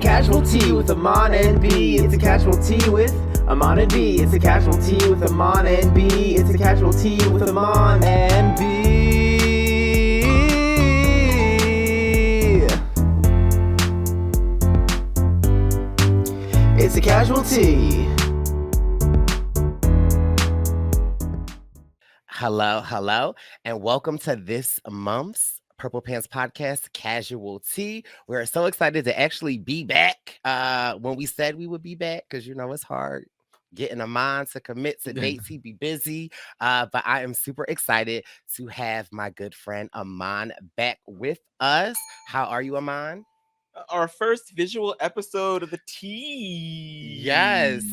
casualty with Amon and B. It's a casualty with Amon and B. It's a casualty with Amon and B. It's a casualty with Amon and B. It's a casualty. Hello, and welcome to this month's Purple Pants Podcast, Casualty. We're so excited to actually be back when we said we would be back, because, you know, it's hard getting a mind to commit to dates. He'd be busy, but I am super excited to have my good friend Amon back with us. How are you, Amon? Our first visual episode of the tea. Yes.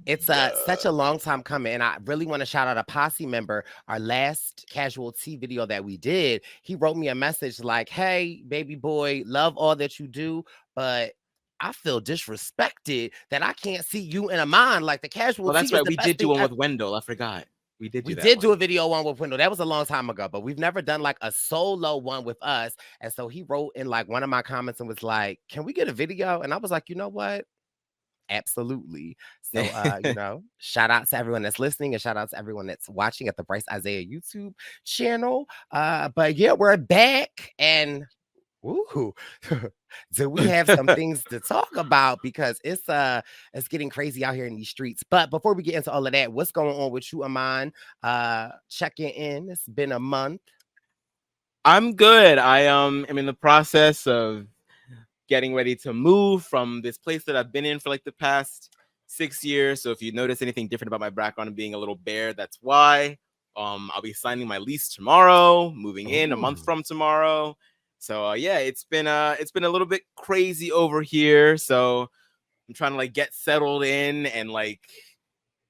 It's such a long time coming, and I really want to shout out a posse member. Our last casualty video that we did, he wrote me a message like, "Hey, baby boy, love all that you do, but I feel disrespected that I can't see you in a mind like the casualty." Well, that's is right. the We best did do thing one ever." with Wendell. I forgot. We did Do a video one with Wendell. That was a long time ago, but we've never done like a solo one with us. And so he wrote in like one of my comments and was like, "Can we get a video?" And I was like, you know what? Absolutely. So, you know, shout out to everyone that's listening and shout out to everyone that's watching at the Bryce Isaiah YouTube channel. But yeah, we're back and woo, do we have some things to talk about, because it's getting crazy out here in these streets. But before we get into all of that, what's going on with you, Amon? Checking in. It's been a month. I'm good. I am in the process of getting ready to move from this place that I've been in for like the past 6 years. So if you notice anything different about my background and being a little bare, that's why. I'll be signing my lease tomorrow, moving in a month from tomorrow. So yeah, it's been a little bit crazy over here. So I'm trying to like get settled in and like,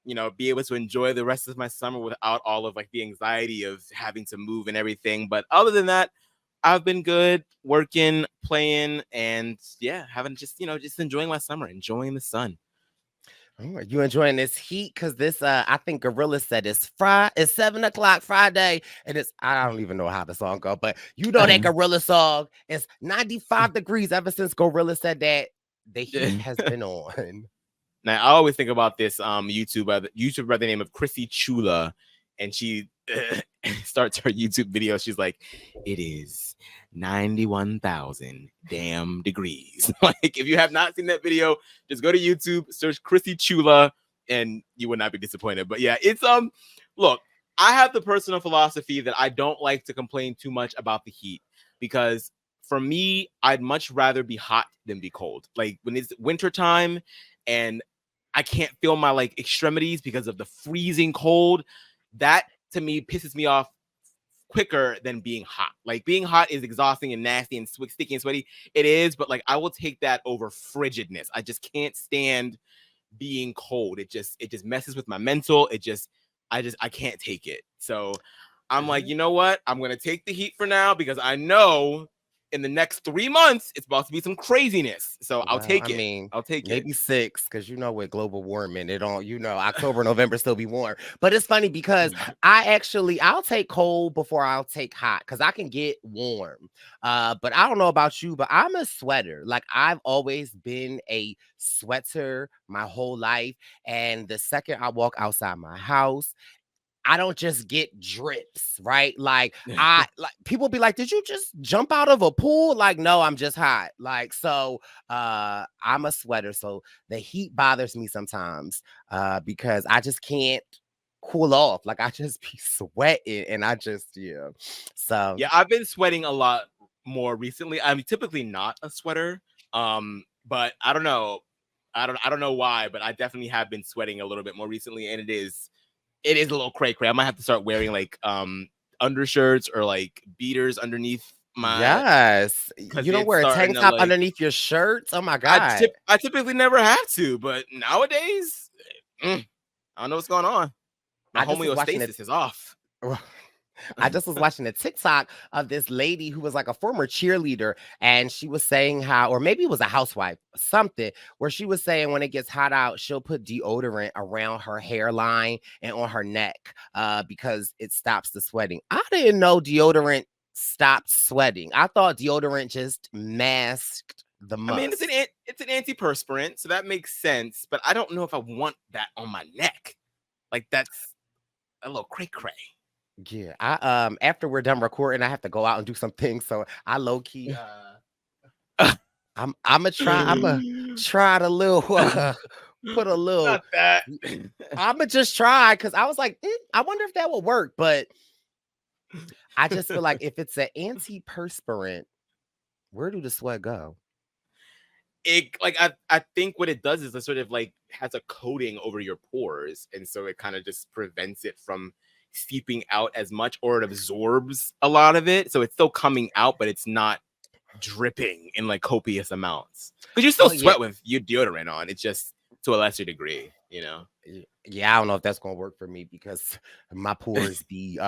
you know, be able to enjoy the rest of my summer without all of like the anxiety of having to move and everything. But other than that, I've been good, working, playing, and yeah, having just enjoying my summer, enjoying the sun. Oh, are you enjoying this heat? Because this, I think Gorilla said it's 7 o'clock Friday, and it's, I don't even know how the song go, but you know that Gorilla song is 95 degrees ever since Gorilla said that the heat has been on. Now, I always think about this YouTuber by the name of Chrissy Chula, and she starts her YouTube video. She's like, "It is 91,000 damn degrees." Like, if you have not seen that video, just go to YouTube, search Chrissy Chula, and you will not be disappointed. But yeah, it's look, I have the personal philosophy that I don't like to complain too much about the heat, because for me, I'd much rather be hot than be cold. Like when it's wintertime and I can't feel my like extremities because of the freezing cold, that to me pisses me off quicker than being hot. Like being hot is exhausting and nasty and sticky and sweaty. It is, but like I will take that over frigidness. I just can't stand being cold. It just messes with my mental. I can't take it. So I'm like, you know what? I'm gonna take the heat for now, because I know in the next 3 months it's about to be some craziness. So I'll take it. I mean, I'll take maybe it. 6, because you know with global warming, it don't, you know, October, November still be warm. But it's funny because I'll take cold before I'll take hot, because I can get warm. But I don't know about you, but I'm a sweater. Like I've always been a sweater my whole life. And the second I walk outside my house, I don't just get drips, right? Like people be like, "Did you just jump out of a pool?" Like, no, I'm just hot. Like, so I'm a sweater. So the heat bothers me sometimes because I just can't cool off. Like I just be sweating and So yeah, I've been sweating a lot more recently. I'm typically not a sweater. But I don't know. I don't know why, but I definitely have been sweating a little bit more recently, and it is a little cray-cray. I might have to start wearing like undershirts or like beaters underneath my. Yes, you don't wear a tank top underneath your shirts. Oh my god! I typically never have to, but nowadays, I don't know what's going on. My homeostasis is off. I just was watching a TikTok of this lady who was like a former cheerleader, and she was saying how, or maybe it was a housewife, something, where she was saying when it gets hot out, she'll put deodorant around her hairline and on her neck because it stops the sweating. I didn't know deodorant stopped sweating. I thought deodorant just masked the must. I mean, it's an antiperspirant, so that makes sense. But I don't know if I want that on my neck. Like that's a little cray cray. Yeah, I after we're done recording, I have to go out and do some things. So I low key I'm a try to little put a little Not that. I'ma just try because I was like, I wonder if that will work. But I just feel like if it's an antiperspirant, where do the sweat go? It like I think what it does is it sort of like has a coating over your pores, and so it kind of just prevents it from seeping out as much, or it absorbs a lot of it, so it's still coming out, but it's not dripping in like copious amounts. Because you still Oh yeah. sweat with your deodorant on. It's just to a lesser degree, you know. Yeah, I don't know if that's gonna work for me because my pores be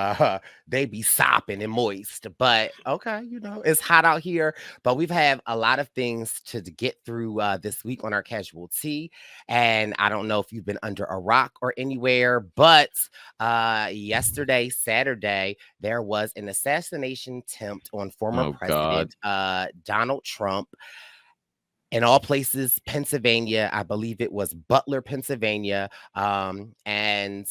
they be sopping and moist. But okay, it's hot out here. But we've had a lot of things to get through this week on our casual tea. And I don't know if you've been under a rock or anywhere, but yesterday, Saturday, there was an assassination attempt on former President Donald Trump. In all places, Pennsylvania, I believe it was Butler, Pennsylvania. And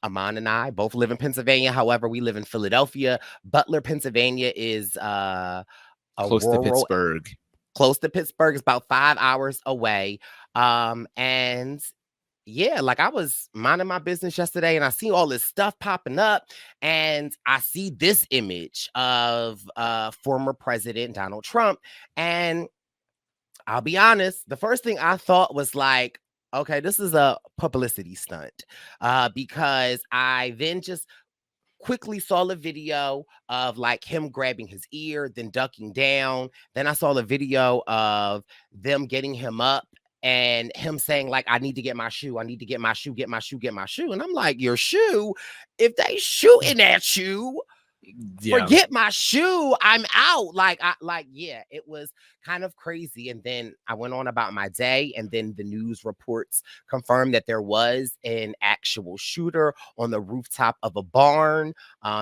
Amon and I both live in Pennsylvania. However, we live in Philadelphia. Butler, Pennsylvania is a Close to rural, Pittsburgh. close to Pittsburgh. It's about 5 hours away. And yeah, like I was minding my business yesterday and I see all this stuff popping up and I see this image of former President Donald Trump. And I'll be honest, the first thing I thought was like, okay, this is a publicity stunt. Because I then just quickly saw the video of like him grabbing his ear, then ducking down. Then I saw the video of them getting him up and him saying, like, I need to get my shoe. I need to get my shoe, get my shoe, get my shoe. And I'm like, your shoe? If they shooting at you, forget my shoe, I'm out. Yeah, it was kind of crazy. And then I went on about my day, and then the news reports confirmed that there was an actual shooter on the rooftop of a barn.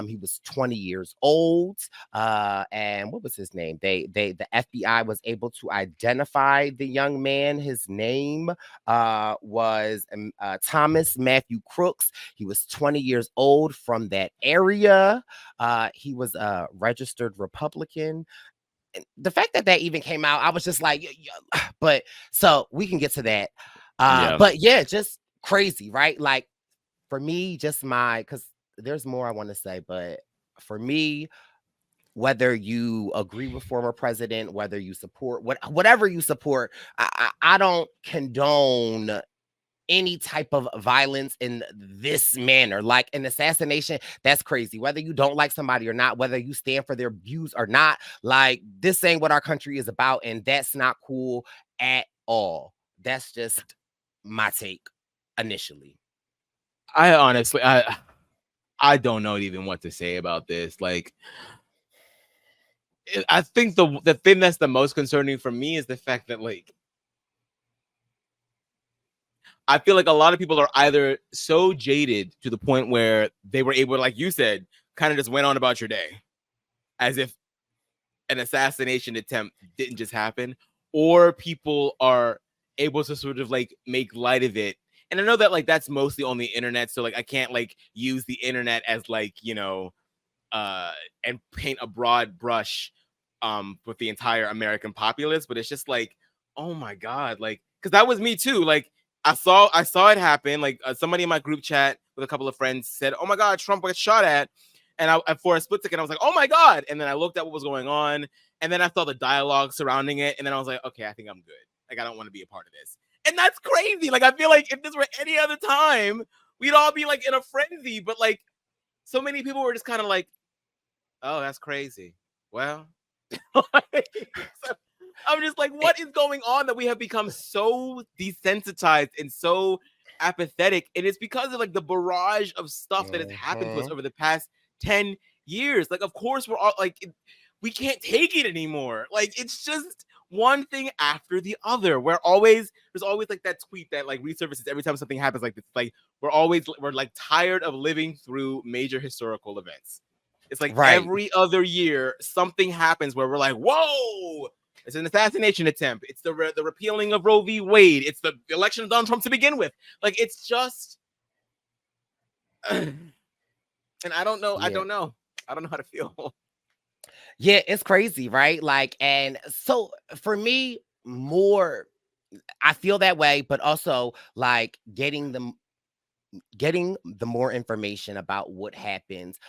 He was 20 years old. And what was his name? The FBI was able to identify the young man. His name was Thomas Matthew Crooks. He was 20 years old from that area. He was a registered Republican. And the fact that even came out, I was just like, but so we can get to that. But yeah, just crazy, right? Like for me, because there's more I want to say, but for me, whether you agree with former president, whether you support whatever you support, I don't condone any type of violence in this manner. Like an assassination, that's crazy. Whether you don't like somebody or not, whether you stand for their views or not, like this ain't what our country is about, and that's not cool at all. That's just my take initially. I honestly, I don't know even what to say about this. Like, I think the thing that's the most concerning for me is the fact that, like, I feel like a lot of people are either so jaded to the point where they were able, like you said, kind of just went on about your day as if an assassination attempt didn't just happen, or people are able to sort of like make light of it. And I know that like that's mostly on the internet, so like I can't like use the internet as like, and paint a broad brush with the entire American populace, but it's just like, oh my God, like, because that was me too. Like I saw it happen. Like somebody in my group chat with a couple of friends said, "Oh my God, Trump got shot at," and I for a split second I was like, "Oh my God!" And then I looked at what was going on, and then I saw the dialogue surrounding it, and then I was like, "Okay, I think I'm good. Like I don't want to be a part of this." And that's crazy. Like I feel like if this were any other time, we'd all be like in a frenzy. But like so many people were just kind of like, "Oh, that's crazy." Well, I'm just like, what is going on that we have become so desensitized and so apathetic? And it's because of like the barrage of stuff that has happened to us over the past 10 years. Like, of course, we're all like, we can't take it anymore. Like, it's just one thing after the other. There's always like that tweet that like resurfaces every time something happens like this. Like, we're like tired of living through major historical events. It's like every other year, something happens where we're like, whoa, It's an assassination attempt. It's the repealing of Roe v. Wade. It's the election of Donald Trump to begin with. Like, it's just, and I don't know. Yeah. I don't know how to feel. Yeah, it's crazy, right? Like, and so for me, I feel that way, but also like getting the more information about what happens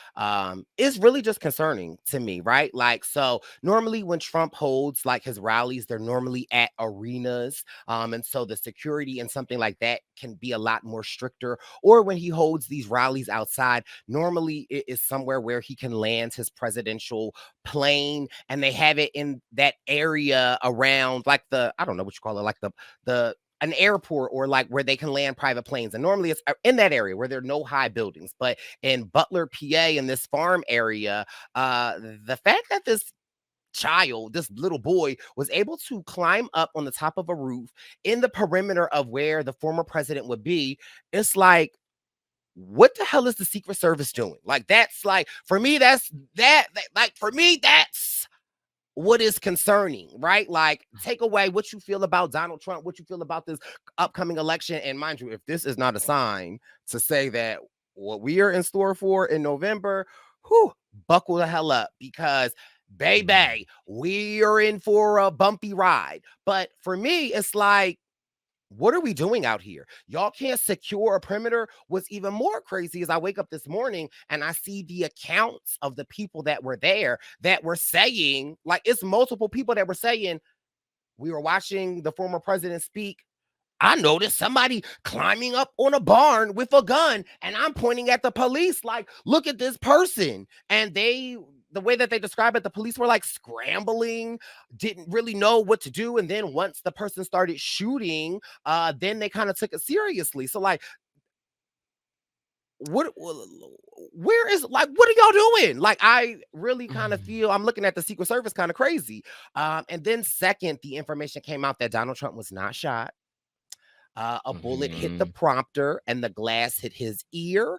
is really just concerning to me, right? Like, so normally when Trump holds like his rallies, they're normally at arenas, and so the security and something like that can be a lot more stricter. Or when he holds these rallies outside, normally it is somewhere where he can land his presidential plane, and they have it in that area around like I don't know what you call it, like the an airport, or like where they can land private planes. And normally it's in that area where there are no high buildings. But in Butler, PA, in this farm area, the fact that this little boy, was able to climb up on the top of a roof in the perimeter of where the former president would be, it's like, what the hell is the Secret Service doing? Like, that's like, for me, that's what is concerning, right? Like, take away what you feel about Donald Trump, what you feel about this upcoming election. And mind you, if this is not a sign to say that what we are in store for in November, buckle the hell up, because baby, we are in for a bumpy ride. But for me, it's like, what are we doing out here? Y'all can't secure a perimeter. What's even more crazy is I wake up this morning and I see the accounts of the people that were there that were saying, like, it's multiple people that were saying, we were watching the former president speak. I noticed somebody climbing up on a barn with a gun, and I'm pointing at the police like, look at this person. And the way that they describe it, the police were like scrambling, didn't really know what to do. And then once the person started shooting, then they kind of took it seriously. So like, what are y'all doing? Like, I really kind of feel, I'm looking at the Secret Service kind of crazy. And then second, the information came out that Donald Trump was not shot. A bullet hit the prompter and the glass hit his ear,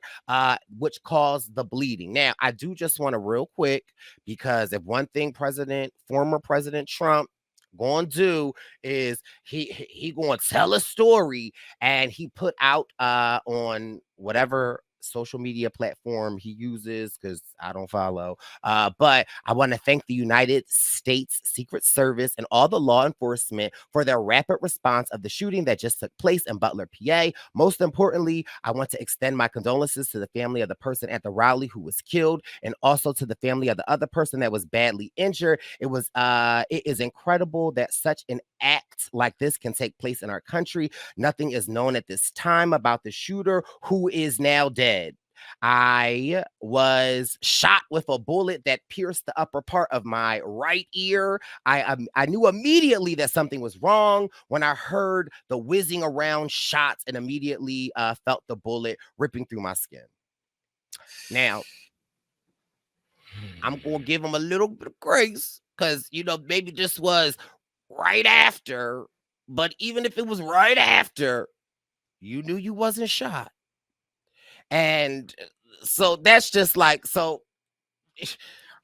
which caused the bleeding. Now, I do just want to real quick, because if one thing former President Trump going to do is he going to tell a story, and he put out on whatever social media platform he uses, because I don't follow. But I want to thank the United States Secret Service and all the law enforcement for their rapid response of the shooting that just took place in Butler, PA. Most importantly, I want to extend my condolences to the family of the person at the rally who was killed, and also to the family of the other person that was badly injured. It is incredible that such an act like this can take place in our country. Nothing is known at this time about the shooter, who is now dead. I was shot with a bullet that pierced the upper part of my right ear. I knew immediately that something was wrong when I heard the whizzing around shots, and immediately felt the bullet ripping through my skin. Now, I'm going to give him a little bit of grace, because, maybe this was right after, but even if it was right after, you knew you wasn't shot. And so that's just like, so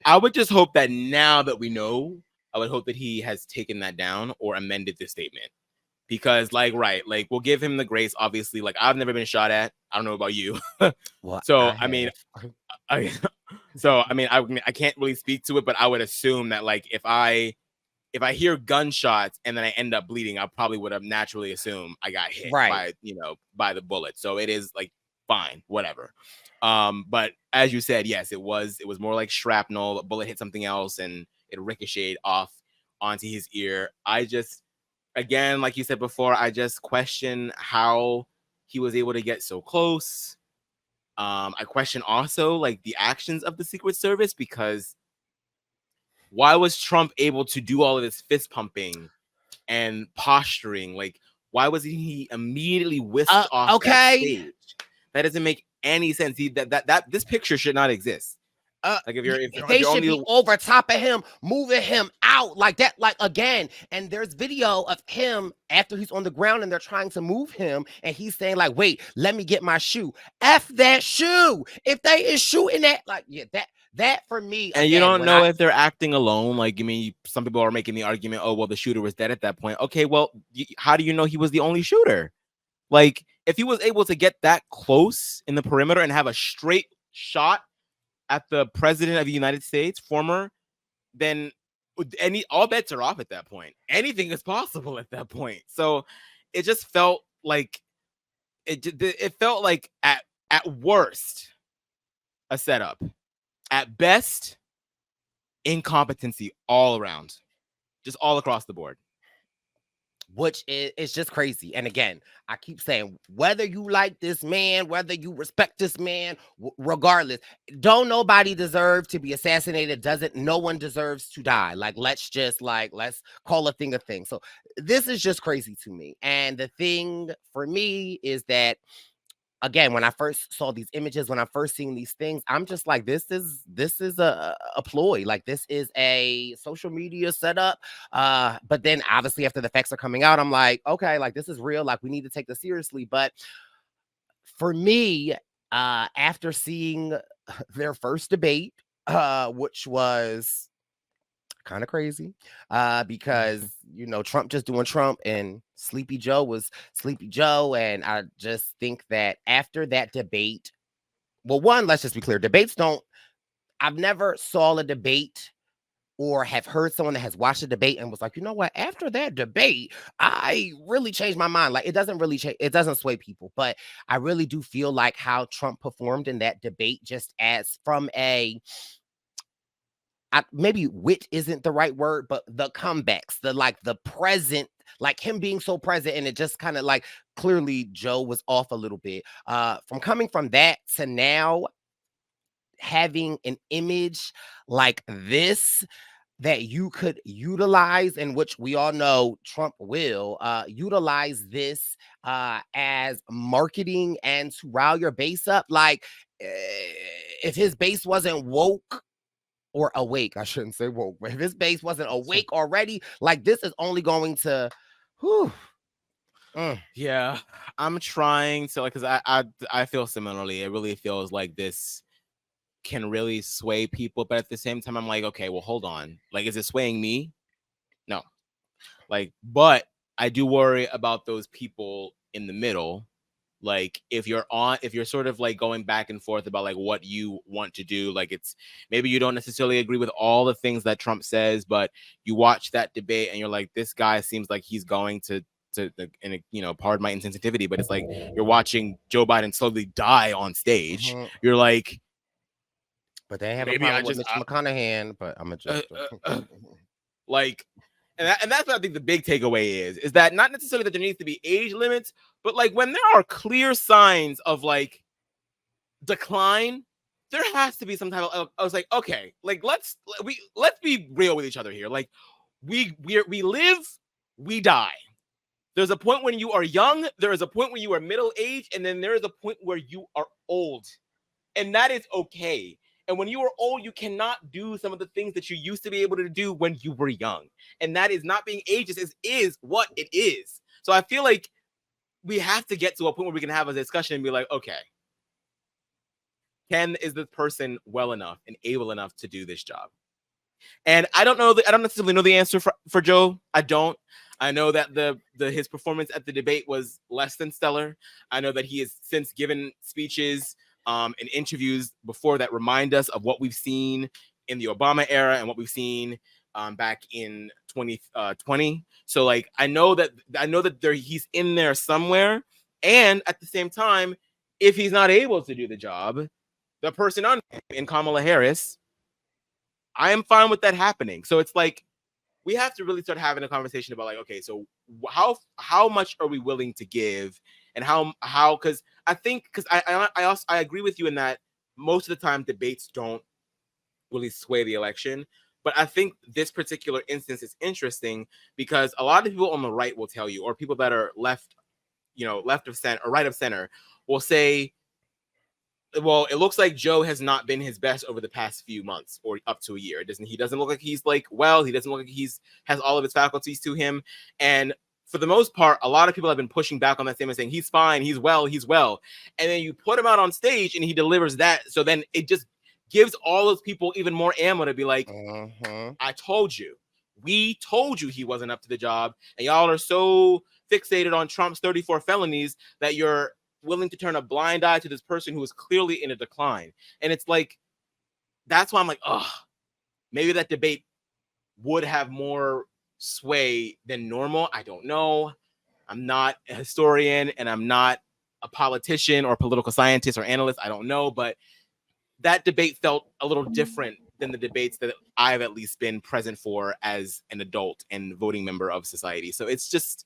I would just hope that now that we know, I would hope that he has taken that down or amended this statement. Because right, we'll give him the grace, obviously. Like, I've never been shot at. I don't know about you. Well, so I can't really speak to it, but I would assume that like if I hear gunshots and then I end up bleeding, I probably would have naturally assumed I got hit by the bullet. So it is like, fine, whatever. But as you said, yes, it was more like shrapnel. A bullet hit something else and it ricocheted off onto his ear. I just, again, like you said before, I just question how he was able to get so close. I question also like the actions of the Secret Service, because why was Trump able to do all of this fist pumping and posturing? Like, why was he immediately whisked off that stage? That doesn't make any sense. That this picture should not exist. Like they should be over top of him, moving him out like that, like again. And there's video of him after he's on the ground and they're trying to move him, and he's saying like, "Wait, let me get my shoe." F that shoe. If they is shooting that, like, yeah, That for me, And you again, don't when know if they're acting alone. Like, I mean, some people are making the argument, oh, well, the shooter was dead at that point. Okay, well, how do you know he was the only shooter? Like, if he was able to get that close in the perimeter and have a straight shot at the president of the United States, former, then all bets are off at that point. Anything is possible at that point. So it just felt like it felt like at worst a setup, at best incompetency all around, just all across the board. which is just crazy. And again, I keep saying, whether you like this man, whether you respect this man, regardless, don't nobody deserve to be assassinated. No one deserves to die. Like, let's call a thing a thing. So this is just crazy to me. And the thing for me is that, again, when I first saw these images, when I first seen these things, I'm just like, this is a ploy. Like, this is a social media setup. But then obviously after the facts are coming out, I'm like, okay, like, this is real. Like, we need to take this seriously. But for me, after seeing their first debate, which was kind of crazy, because Trump just doing Trump and Sleepy Joe was Sleepy Joe. And I just think that after that debate, well, one, let's just be clear, I've never saw a debate or have heard someone that has watched a debate and was like, you know what, after that debate, I really changed my mind. Like, it doesn't really change, it doesn't sway people, but I really do feel like how Trump performed in that debate, just as from maybe wit isn't the right word, but the comebacks, the present, like him being so present, and it just kind of like clearly Joe was off a little bit. From coming from that to now having an image like this that you could utilize, and which we all know Trump will utilize this as marketing and to rile your base up. Like, if his base wasn't woke, or awake, I shouldn't say woke, but if his base wasn't awake already, like, this is only going to, whew. Yeah, I'm trying to, like, because I feel similarly. It really feels like this can really sway people, but at the same time, I'm like, okay, well, hold on. Like, is it swaying me? No. Like, but I do worry about those people in the middle. Like, if you're sort of like going back and forth about like what you want to do, like, it's maybe you don't necessarily agree with all the things that Trump says, but you watch that debate and you're like, this guy seems like he's going to and pardon my insensitivity, but it's like you're watching Joe Biden slowly die on stage. You're like, but they have a problem with Mitch McConaughey, but I'm a joke. Like, and that's what I think the big takeaway is that not necessarily that there needs to be age limits, but like when there are clear signs of like decline, there has to be some type of, I was like, okay, like let's be real with each other here. Like we live, we die. There's a point when you are young, there is a point when you are middle aged, and then there is a point where you are old. And that is okay. And when you are old, you cannot do some of the things that you used to be able to do when you were young. And that is not being ageist, is what it is. So I feel like we have to get to a point where we can have a discussion and be like, okay, is this person well enough and able enough to do this job? And I don't necessarily know the answer for Joe. I don't. I know that his performance at the debate was less than stellar. I know that he has since given speeches and interviews before that remind us of what we've seen in the Obama era and what we've seen back in 2020. So like I know that he's in there somewhere. And at the same time, if he's not able to do the job, the person on him in Kamala Harris, I am fine with that happening. So it's like we have to really start having a conversation about like, okay, so how much are we willing to give, and how because I agree with you in that most of the time debates don't really sway the election. But I think this particular instance is interesting because a lot of people on the right will tell you, or people that are left of center or right of center will say, well, it looks like Joe has not been his best over the past few months or up to a year. He doesn't look like he's like, well, he doesn't look like has all of his faculties to him. And for the most part, a lot of people have been pushing back on that statement saying he's fine, he's well. And then you put him out on stage and he delivers that. So then it just gives all those people even more ammo to be like, Mm-hmm. I told you. We told you he wasn't up to the job. And y'all are so fixated on Trump's 34 felonies that you're willing to turn a blind eye to this person who is clearly in a decline. And it's like, that's why I'm like, oh, maybe that debate would have more sway than normal. I don't know. I'm not a historian and I'm not a politician or political scientist or analyst. I don't know. But that debate felt a little different than the debates that I've at least been present for as an adult and voting member of society. So it's just,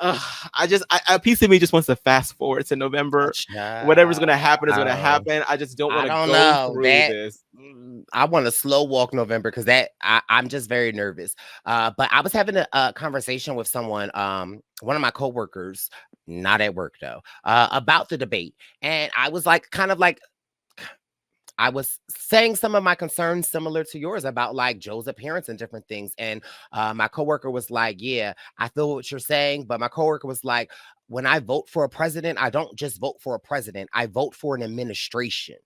a piece of me just wants to fast forward to November. Whatever's going to happen is going to happen. I just don't want to go know through this. I want to slow walk November because I'm just very nervous. But I was having a conversation with someone, one of my coworkers, not at work though, about the debate. And I was like, I was saying some of my concerns similar to yours about like Joe's appearance and different things. And my coworker was like, yeah, I feel what you're saying. But my coworker was like, when I vote for a president, I don't just vote for a president. I vote for an administration.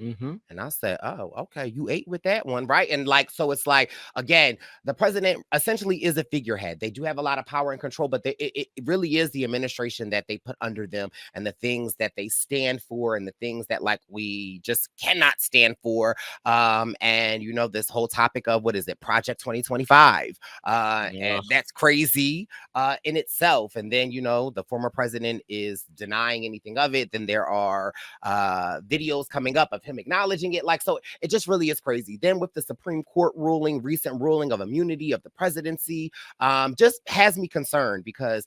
Mm-hmm. And I said, oh, okay, you ate with that one, right? And like, so it's like, again, the president essentially is a figurehead. They do have a lot of power and control, but it really is the administration that they put under them and the things that they stand for and the things that like we just cannot stand for. And you know, this whole topic of what is it, Project 2025? And that's crazy in itself. And then, you know, the former president is denying anything of it. Then there are videos coming up of him acknowledging it. Like, so it just really is crazy. Then with the Supreme Court recent ruling of immunity of the presidency, just has me concerned because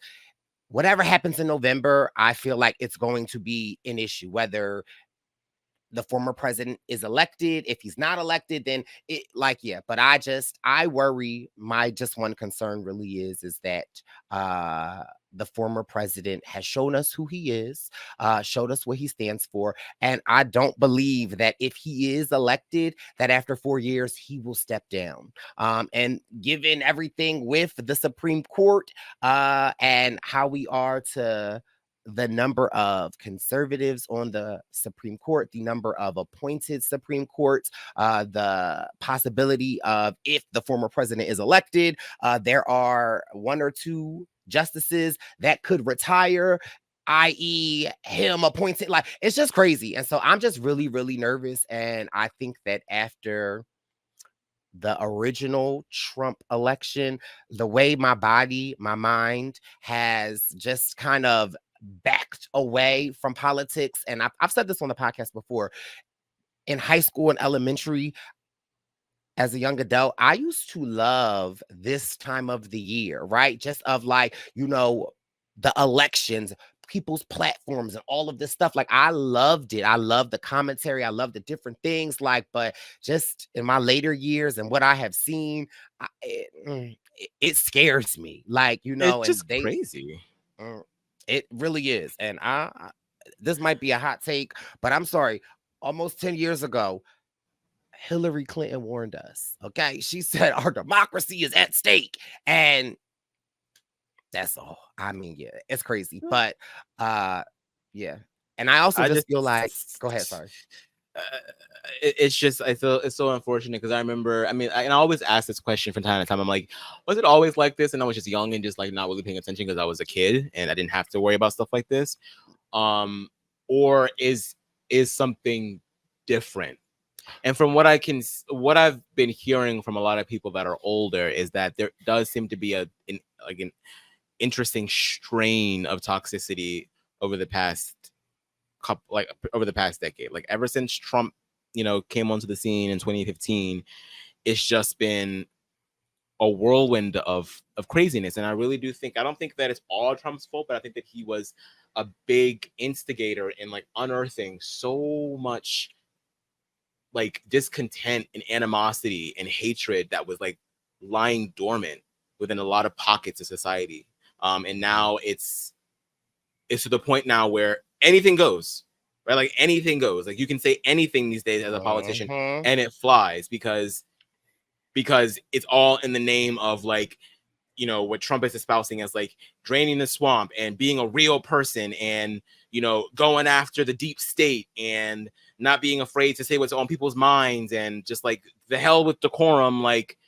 whatever happens in November, I feel like it's going to be an issue, whether the former president is elected. If he's not elected, then it but I worry. My just one concern really is that the former president has shown us who he is, showed us what he stands for. And I don't believe that if he is elected, that after 4 years, he will step down. And given everything with the Supreme Court and how we are to the number of conservatives on the Supreme Court, the number of appointed Supreme Courts, the possibility of if the former president is elected, there are 1 or 2 justices that could retire, i.e. him appointed. Like, it's just crazy. And so I'm just really, really nervous. And I think that after the original Trump election, the way my body, my mind has just kind of backed away from politics. And I've said this on the podcast before. In high school and elementary, as a young adult, I used to love this time of the year, right? Just of like, you know, the elections, people's platforms and all of this stuff. Like, I loved it. I loved the commentary. I loved the different things. Like, but just in my later years and what I have seen, it scares me. Like, you know, it's just crazy. It really is. And I this might be a hot take, but I'm sorry. Almost 10 years ago, Hillary Clinton warned us. Okay. She said our democracy is at stake. And that's all. I mean, yeah, it's crazy. But yeah. And I also just feel like, go ahead, sorry. It's just, I feel it's so unfortunate because I remember, I always ask this question from time to time. I'm like, was it always like this? And I was just young and just like not really paying attention because I was a kid and I didn't have to worry about stuff like this. Or is something different? And from what I've been hearing from a lot of people that are older is that there does seem to be an interesting strain of toxicity over the past decade. Like, ever since Trump, you know, came onto the scene in 2015, it's just been a whirlwind of craziness. And I really do think, I don't think that it's all Trump's fault, but I think that he was a big instigator in like unearthing so much like discontent and animosity and hatred that was like lying dormant within a lot of pockets of society. And now it's to the point now where anything goes, right? Like, anything goes. Like, you can say anything these days as a politician and it flies because it's all in the name of, like, you know, what Trump is espousing as like draining the swamp and being a real person and, you know, going after the deep state and not being afraid to say what's on people's minds, and just like the hell with decorum. Like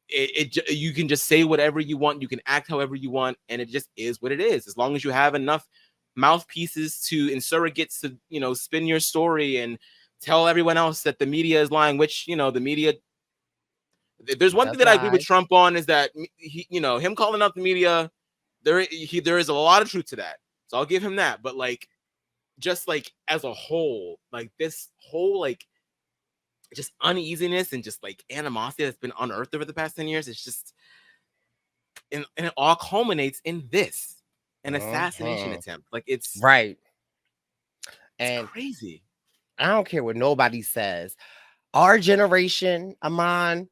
you can just say whatever you want, you can act however you want, and it just is what it is. As long as you have enough mouthpieces and surrogates to, you know, spin your story and tell everyone else that the media is lying, which, you know, the media. There's one thing that I agree with Trump on, is that he, you know, him calling out the media, there is a lot of truth to that. So I'll give him that. But like, just like as a whole, like this whole like just uneasiness and just like animosity that's been unearthed over the past 10 years, it's just, and it all culminates in this, an assassination attempt. Like it's right. It's And crazy. I don't care what nobody says. Our generation, Amon,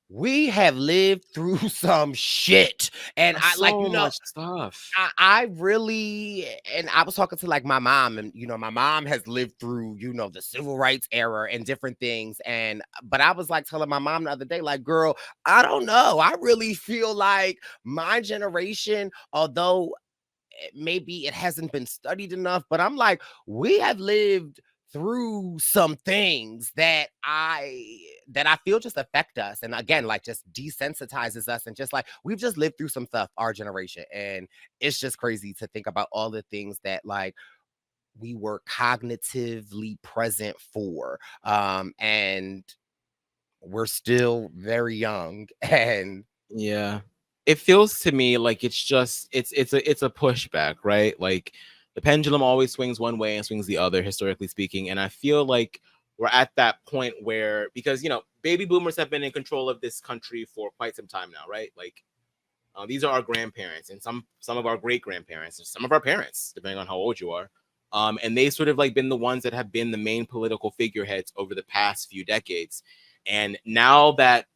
we have lived through some shit. And I like, you know, much stuff. I really, and I was talking to like my mom, and you know, my mom has lived through, you know, the civil rights era and different things. And but I was like telling my mom the other day, like, girl, I don't know. I really feel like my generation, although maybe it hasn't been studied enough, but I'm like, we have lived through some things that I feel just affect us, and again, like just desensitizes us, and just like we've just lived through some stuff, our generation, and it's just crazy to think about all the things that like we were cognitively present for, and we're still very young. And Yeah. It feels to me like it's just it's a pushback, right? Like the pendulum always swings one way and swings the other, historically speaking. And I feel like we're at that point where, because you know, baby boomers have been in control of this country for quite some time now, right? Like these are our grandparents and some of our great grandparents and some of our parents, depending on how old you are. And they sort of like been the ones that have been the main political figureheads over the past few decades. And now that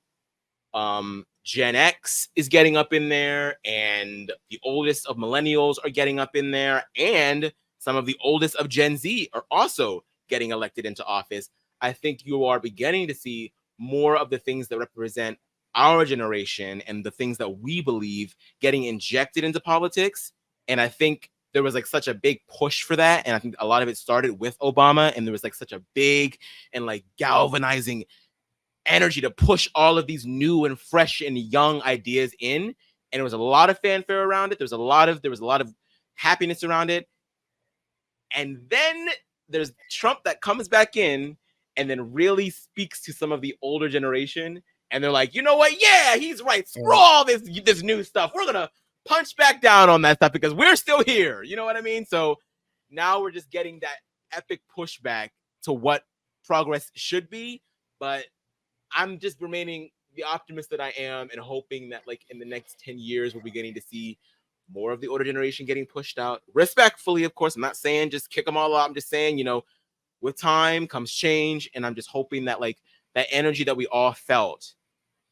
Gen X is getting up in there, and the oldest of millennials are getting up in there, and some of the oldest of Gen Z are also getting elected into office, I think you are beginning to see more of the things that represent our generation and the things that we believe getting injected into politics. And I think there was like such a big push for that. And I think a lot of it started with Obama, and there was like such a big and like galvanizing energy to push all of these new and fresh and young ideas in. And there was a lot of fanfare around it. There was a lot of happiness around it. And then there's Trump that comes back in and then really speaks to some of the older generation. And they're like, you know what? Yeah, he's right. Screw all this new stuff. We're going to punch back down on that stuff because we're still here. You know what I mean? So now we're just getting that epic pushback to what progress should be. But I'm just remaining the optimist that I am, and hoping that like in the next 10 years, we're beginning to see more of the older generation getting pushed out respectfully. Of course, I'm not saying just kick them all out. I'm just saying, you know, with time comes change. And I'm just hoping that like that energy that we all felt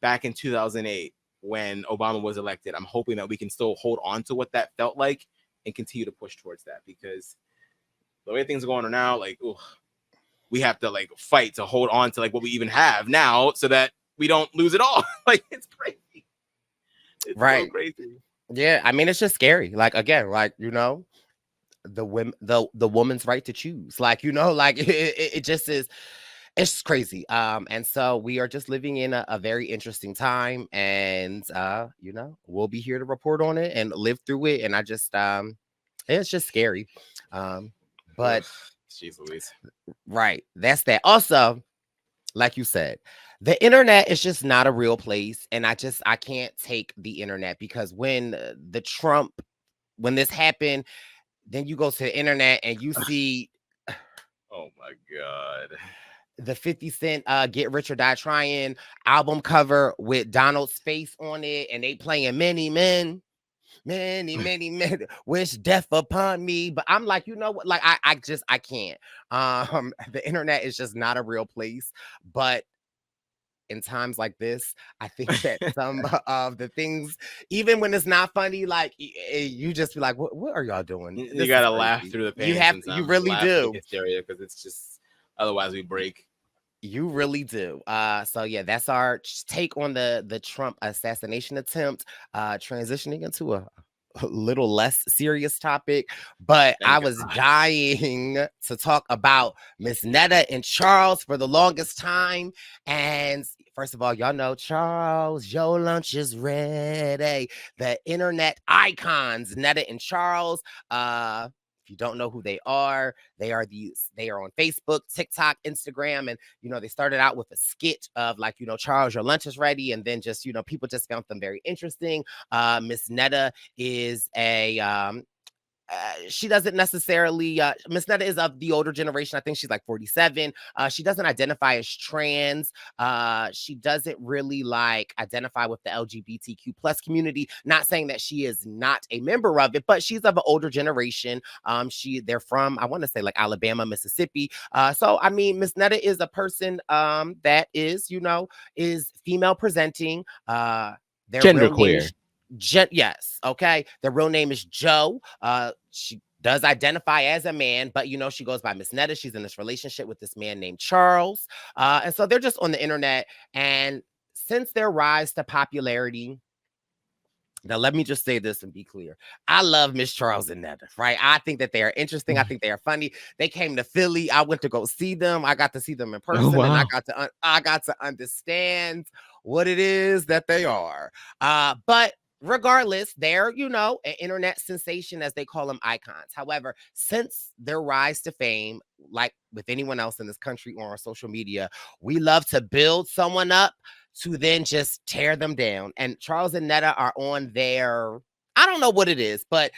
back in 2008 when Obama was elected, I'm hoping that we can still hold on to what that felt like and continue to push towards that, because the way things are going on now, like, ooh, we have to like fight to hold on to like what we even have now so that we don't lose it all. Like it's crazy. It's right. So crazy. Yeah, I mean, it's just scary. Like again, like, you know, the woman's right to choose. Like, you know, like it just is. It's crazy. And so we are just living in a very interesting time, and you know, we'll be here to report on it and live through it. And I just it's just scary. But jeez Louise. Right. That's that. Also, like you said, the internet is just not a real place. And I can't take the internet, because when when this happened, then you go to the internet and you see oh my God, the 50 Cent Get Rich or Die Trying album cover with Donald's face on it, and they playing Many Men wish death upon me. But I'm like, you know what? Like, I can't. The internet is just not a real place. But in times like this, I think that some of the things, even when it's not funny, like you just be like, what are y'all doing? You gotta laugh through the pain. You really do. Hysteria, because it's just, otherwise we break. You really do. So yeah, that's our take on the Trump assassination attempt, transitioning into a little less serious topic, but I was dying to talk about Miss Netta and Charles for the longest time. And first of all, y'all know Charles, your lunch is ready. The internet icons, Netta and Charles. If you don't know who they are on Facebook, TikTok, Instagram, and they started out with a skit of like, Charles, your lunch is ready, and then just people just found them very interesting. Miss Netta is she doesn't necessarily Miss Netta is of the older generation. I think she's like 47. She doesn't identify as trans. She doesn't really like identify with the LGBTQ plus community. Not saying that she is not a member of it, but she's of an older generation. They're from, I want to say, like Alabama, Mississippi. So I mean, Miss Netta is a person that is is female presenting. Genderqueer. Yes, okay. The real name is Joe. She does identify as a man, but she goes by Miss Netta. She's in this relationship with this man named Charles. And so they're just on the internet. And since their rise to popularity, now let me just say this and be clear. I love Miss Charles and Netta, right? I think that they are interesting. I think they are funny. They came to Philly. I went to go see them. I got to see them in person, and I got to understand what it is that they are. But regardless, they're, an internet sensation, as they call them, icons. However, since their rise to fame, like with anyone else in this country or on social media, we love to build someone up to then just tear them down. And Charles and Netta are on their, I don't know what it is, but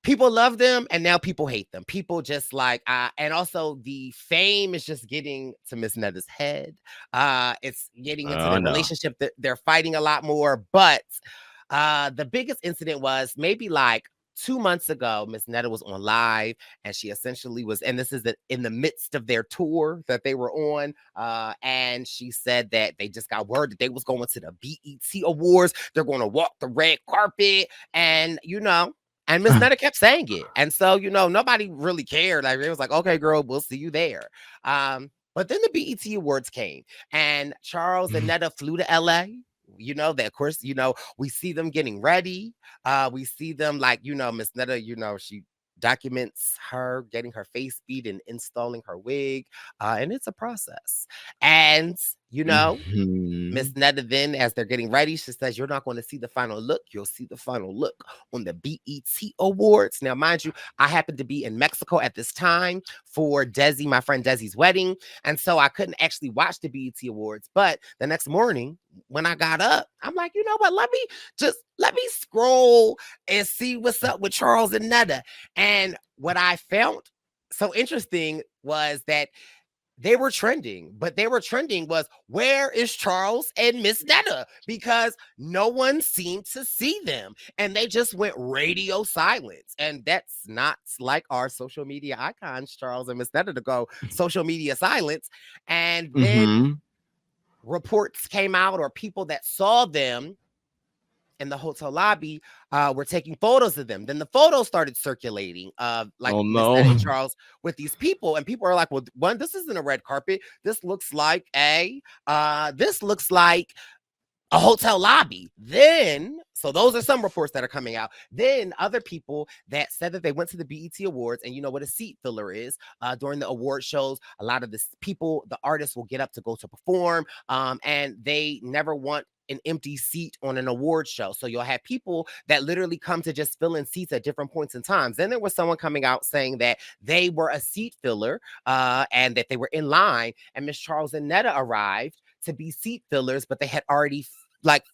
people love them and now people hate them. People just like, and also the fame is just getting to Miss Netta's head. It's getting into their relationship that they're fighting a lot more, but the biggest incident was maybe like 2 months ago. Miss Netta was on live and she essentially was, and this is in the midst of their tour that they were on. And she said that they just got word that they was going to the BET Awards. They're going to walk the red carpet and, and Miss Netta kept saying it. And so, nobody really cared. Like, it was like, okay, girl, we'll see you there. But then the BET Awards came and Charles and Netta flew to LA. That of course, we see them getting ready. We see them like, Miss Netta, she documents her getting her face beat and installing her wig. And it's a process. And, Miss Netta then, as they're getting ready, she says, you're not going to see the final look. You'll see the final look on the BET Awards. Now, mind you, I happened to be in Mexico at this time for Desi, my friend Desi's wedding. And so I couldn't actually watch the BET Awards. But the next morning, when I got up, I'm like, you know what? Let me scroll and see what's up with Charles and Netta. And what I found so interesting was that they were trending, but was, where is Charles and Miss Netta? Because no one seemed to see them and they just went radio silence. And that's not like our social media icons, Charles and Miss Netta, to go social media silence. And then reports came out, or people that saw them in the hotel lobby were taking photos of them. Then the photos started circulating of like Miss Netta and Charles with these people, and people are like, well, one, this isn't a red carpet. This looks like a hotel lobby. Then, so those are some reports that are coming out. Then other people that said that they went to the BET Awards, and you know what a seat filler is. During the award shows, a lot of the artists will get up to go to perform, and they never want an empty seat on an award show. So you'll have people that literally come to just fill in seats at different points in times. Then there was someone coming out saying that they were a seat filler and that they were in line, and Miss Charles and Netta arrived to be seat fillers, but they had already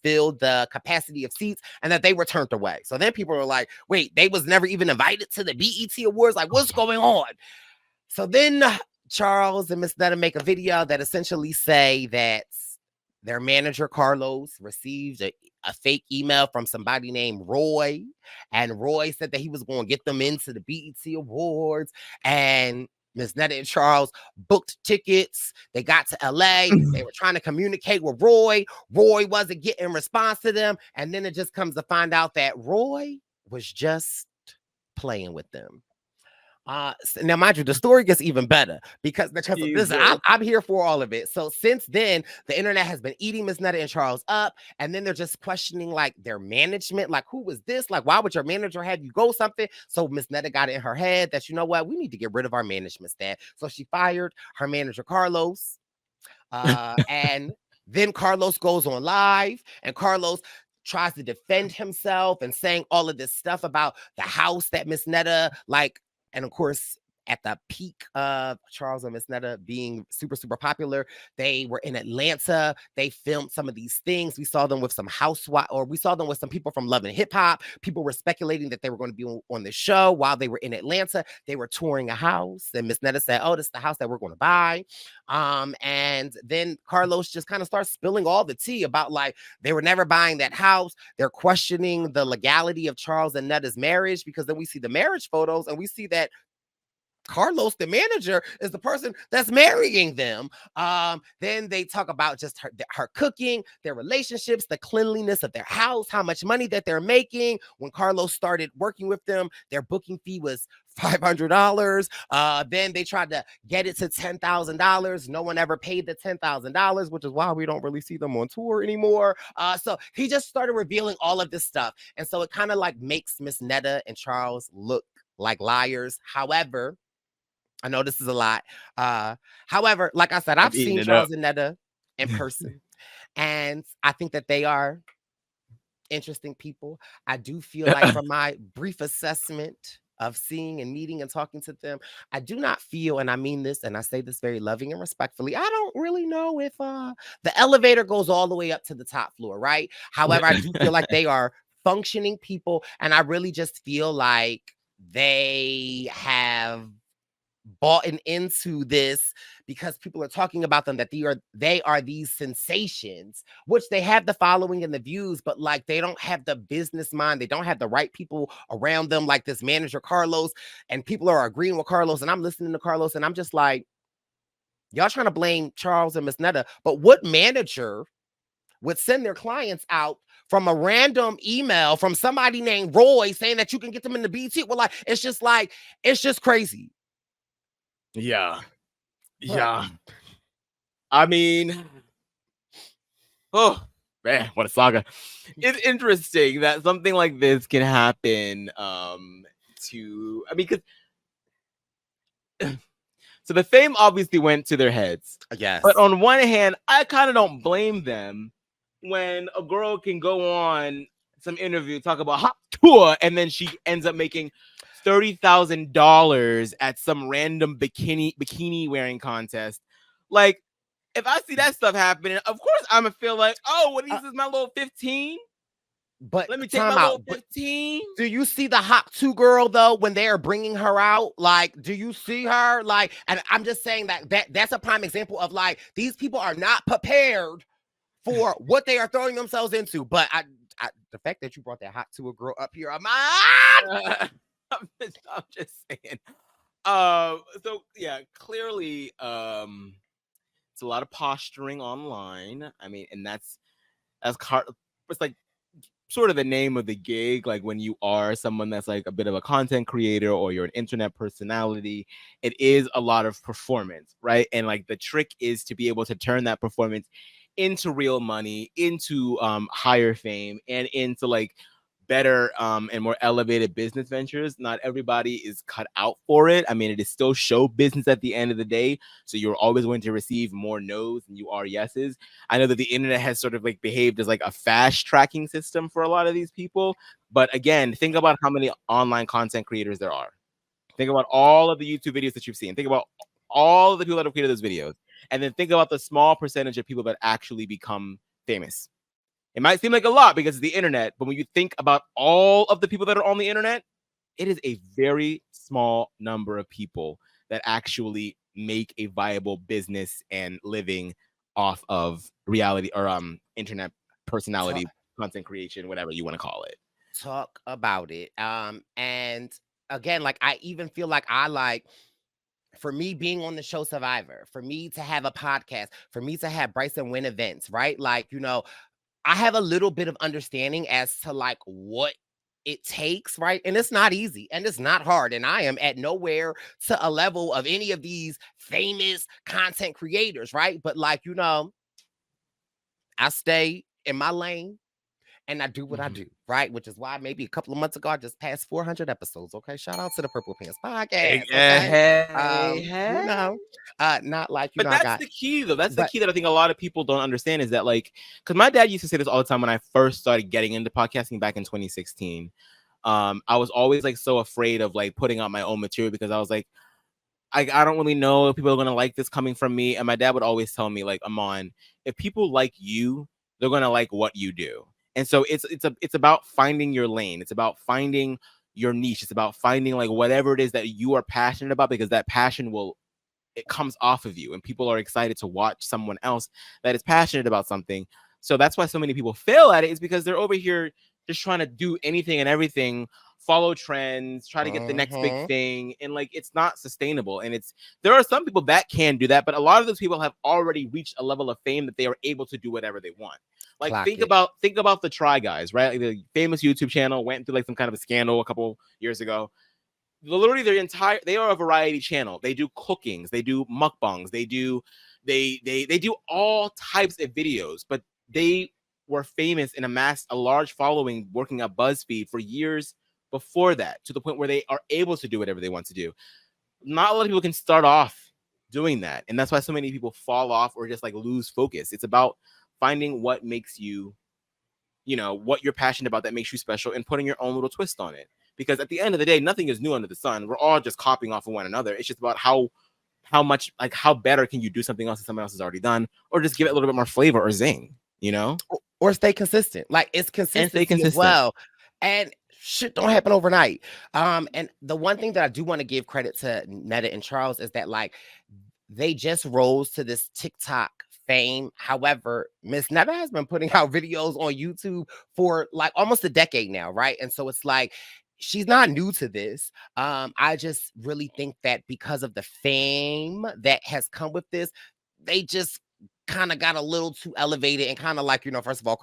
filled the capacity of seats and that they were turned away. So then people were like, wait, they was never even invited to the BET Awards? Like, what's going on? So then Charles and Miss Netta make a video that essentially say that their manager, Carlos, received a fake email from somebody named Roy. And Roy said that he was going to get them into the BET Awards. And Miss Netta and Charles booked tickets. They got to LA. They were trying to communicate with Roy. Roy wasn't getting response to them. And then it just comes to find out that Roy was just playing with them. Now, mind you, the story gets even better because this, Jesus. I'm here for all of it. So since then, the internet has been eating Miss Netta and Charles up, and then they're just questioning like their management, like who was this? Like, why would your manager have you go something? So Miss Netta got it in her head that, you know what, we need to get rid of our management staff. So she fired her manager Carlos, and then Carlos goes on live, and Carlos tries to defend himself and saying all of this stuff about the house that Miss Netta like. And of course, at the peak of Charles and Miss Netta being super, super popular, they were in Atlanta. They filmed some of these things. We saw them with some housewives, or we saw them with some people from Love and Hip Hop. People were speculating that they were going to be on the show while they were in Atlanta. They were touring a house, and Miss Netta said, "Oh, this is the house that we're going to buy." And then Carlos just kind of starts spilling all the tea about like they were never buying that house. They're questioning the legality of Charles and Netta's marriage, because then we see the marriage photos and we see that Carlos, the manager, is the person that's marrying them. Then they talk about just her cooking, their relationships, the cleanliness of their house, how much money that they're making. When Carlos started working with them, their booking fee was $500. Then they tried to get it to $10,000. No one ever paid the $10,000, which is why we don't really see them on tour anymore. So he just started revealing all of this stuff. And so it kind of like makes Miss Netta and Charles look like liars. However, I know this is a lot. However, like I said, I've seen Charles and Netta in person, and I think that they are interesting people. I do feel like from my brief assessment of seeing and meeting and talking to them, I do not feel, and I mean this, and I say this very loving and respectfully, I don't really know if the elevator goes all the way up to the top floor, right? However, I do feel like they are functioning people, and I really just feel like they have bought into this because people are talking about them, that they are these sensations, which they have the following and the views, but like they don't have the business mind. They don't have the right people around them, like this manager Carlos, and people are agreeing with Carlos, and I'm listening to Carlos, and I'm just like, y'all trying to blame Charles and Miss Netta, but what manager would send their clients out from a random email from somebody named Roy saying that you can get them in the BT? Well, like, it's just crazy. Yeah. Yeah. I mean, oh man, what a saga. It's interesting that something like this can happen because so the fame obviously went to their heads. Yes. But on one hand, I kind of don't blame them when a girl can go on some interview, talk about hot tour, and then she ends up making $30,000 at some random bikini wearing contest. Like, if I see that stuff happening, of course I'm gonna feel like, oh, what is this, my little 15? But let me take my little 15. Do you see the Hot 2 girl though when they are bringing her out? Like, do you see her? Like, and I'm just saying that's a prime example of like these people are not prepared for what they are throwing themselves into. But the fact that you brought that Hot 2 girl up here, I'm just saying. So yeah, clearly, it's a lot of posturing online. I mean, and it's like sort of the name of the gig. Like when you are someone that's like a bit of a content creator or you're an internet personality, it is a lot of performance, right? And like the trick is to be able to turn that performance into real money, into higher fame, and into like better and more elevated business ventures. Not everybody is cut out for it. I mean, it is still show business at the end of the day, so you're always going to receive more no's than you are yeses. I know that the internet has sort of like behaved as like a fast tracking system for a lot of these people, but again, think about how many online content creators there are. Think about all of the YouTube videos that you've seen. Think about all of the people that have created those videos, and then think about the small percentage of people that actually become famous. It might seem like a lot because it's the internet, but when you think about all of the people that are on the internet, it is a very small number of people that actually make a viable business and living off of reality or internet personality, content creation, whatever you want to call it. Talk about it. And again, like I even feel like for me being on the show Survivor, for me to have a podcast, for me to have Bryson win events, right? Like, you know, I have a little bit of understanding as to like what it takes, right? And it's not easy and it's not hard. And I am at nowhere to a level of any of these famous content creators, right? But like, I stay in my lane and I do what I do, right? Which is why maybe a couple of months ago I just passed 400 episodes. Okay, shout out to the Purple Pants Podcast. Okay, you Hey. know, not like But I that's got, the key, though. That's the but key that I think a lot of people don't understand is that, like, because my dad used to say this all the time when I first started getting into podcasting back in 2016. I was always like so afraid of like putting out my own material because I was like, I don't really know if people are gonna like this coming from me. And my dad would always tell me, like, Amon, if people like you, they're gonna like what you do. And so it's about finding your lane. It's about finding your niche. It's about finding like whatever it is that you are passionate about, because that passion it comes off of you and people are excited to watch someone else that is passionate about something. So that's why so many people fail at it, is because they're over here just trying to do anything and everything, follow trends, try to get the next big thing. And like, it's not sustainable. And there are some people that can do that, but a lot of those people have already reached a level of fame that they are able to do whatever they want. Like think about the Try Guys, right? Like the famous YouTube channel went through like some kind of a scandal a couple years ago. Literally they are a variety channel. They do cookings, they do mukbangs, they do all types of videos, but they were famous and amassed a large following working at BuzzFeed for years before that, to the point where they are able to do whatever they want to do. Not a lot of people can start off doing that, and that's why so many people fall off or just like lose focus. It's about finding what makes you, what you're passionate about that makes you special, and putting your own little twist on it. Because at the end of the day, nothing is new under the sun. We're all just copying off of one another. It's just about how much, like, how better can you do something else that someone else has already done, or just give it a little bit more flavor or zing, or stay consistent. Like, it's consistency as well. And shit don't happen overnight. And the one thing that I do want to give credit to Netta and Charles is that, like, they just rose to this TikTok fame. However, Miss Netta has been putting out videos on YouTube for like almost a decade now, right? And so it's like, she's not new to this. I just really think that because of the fame that has come with this, they just kind of got a little too elevated and kind of like, first of all,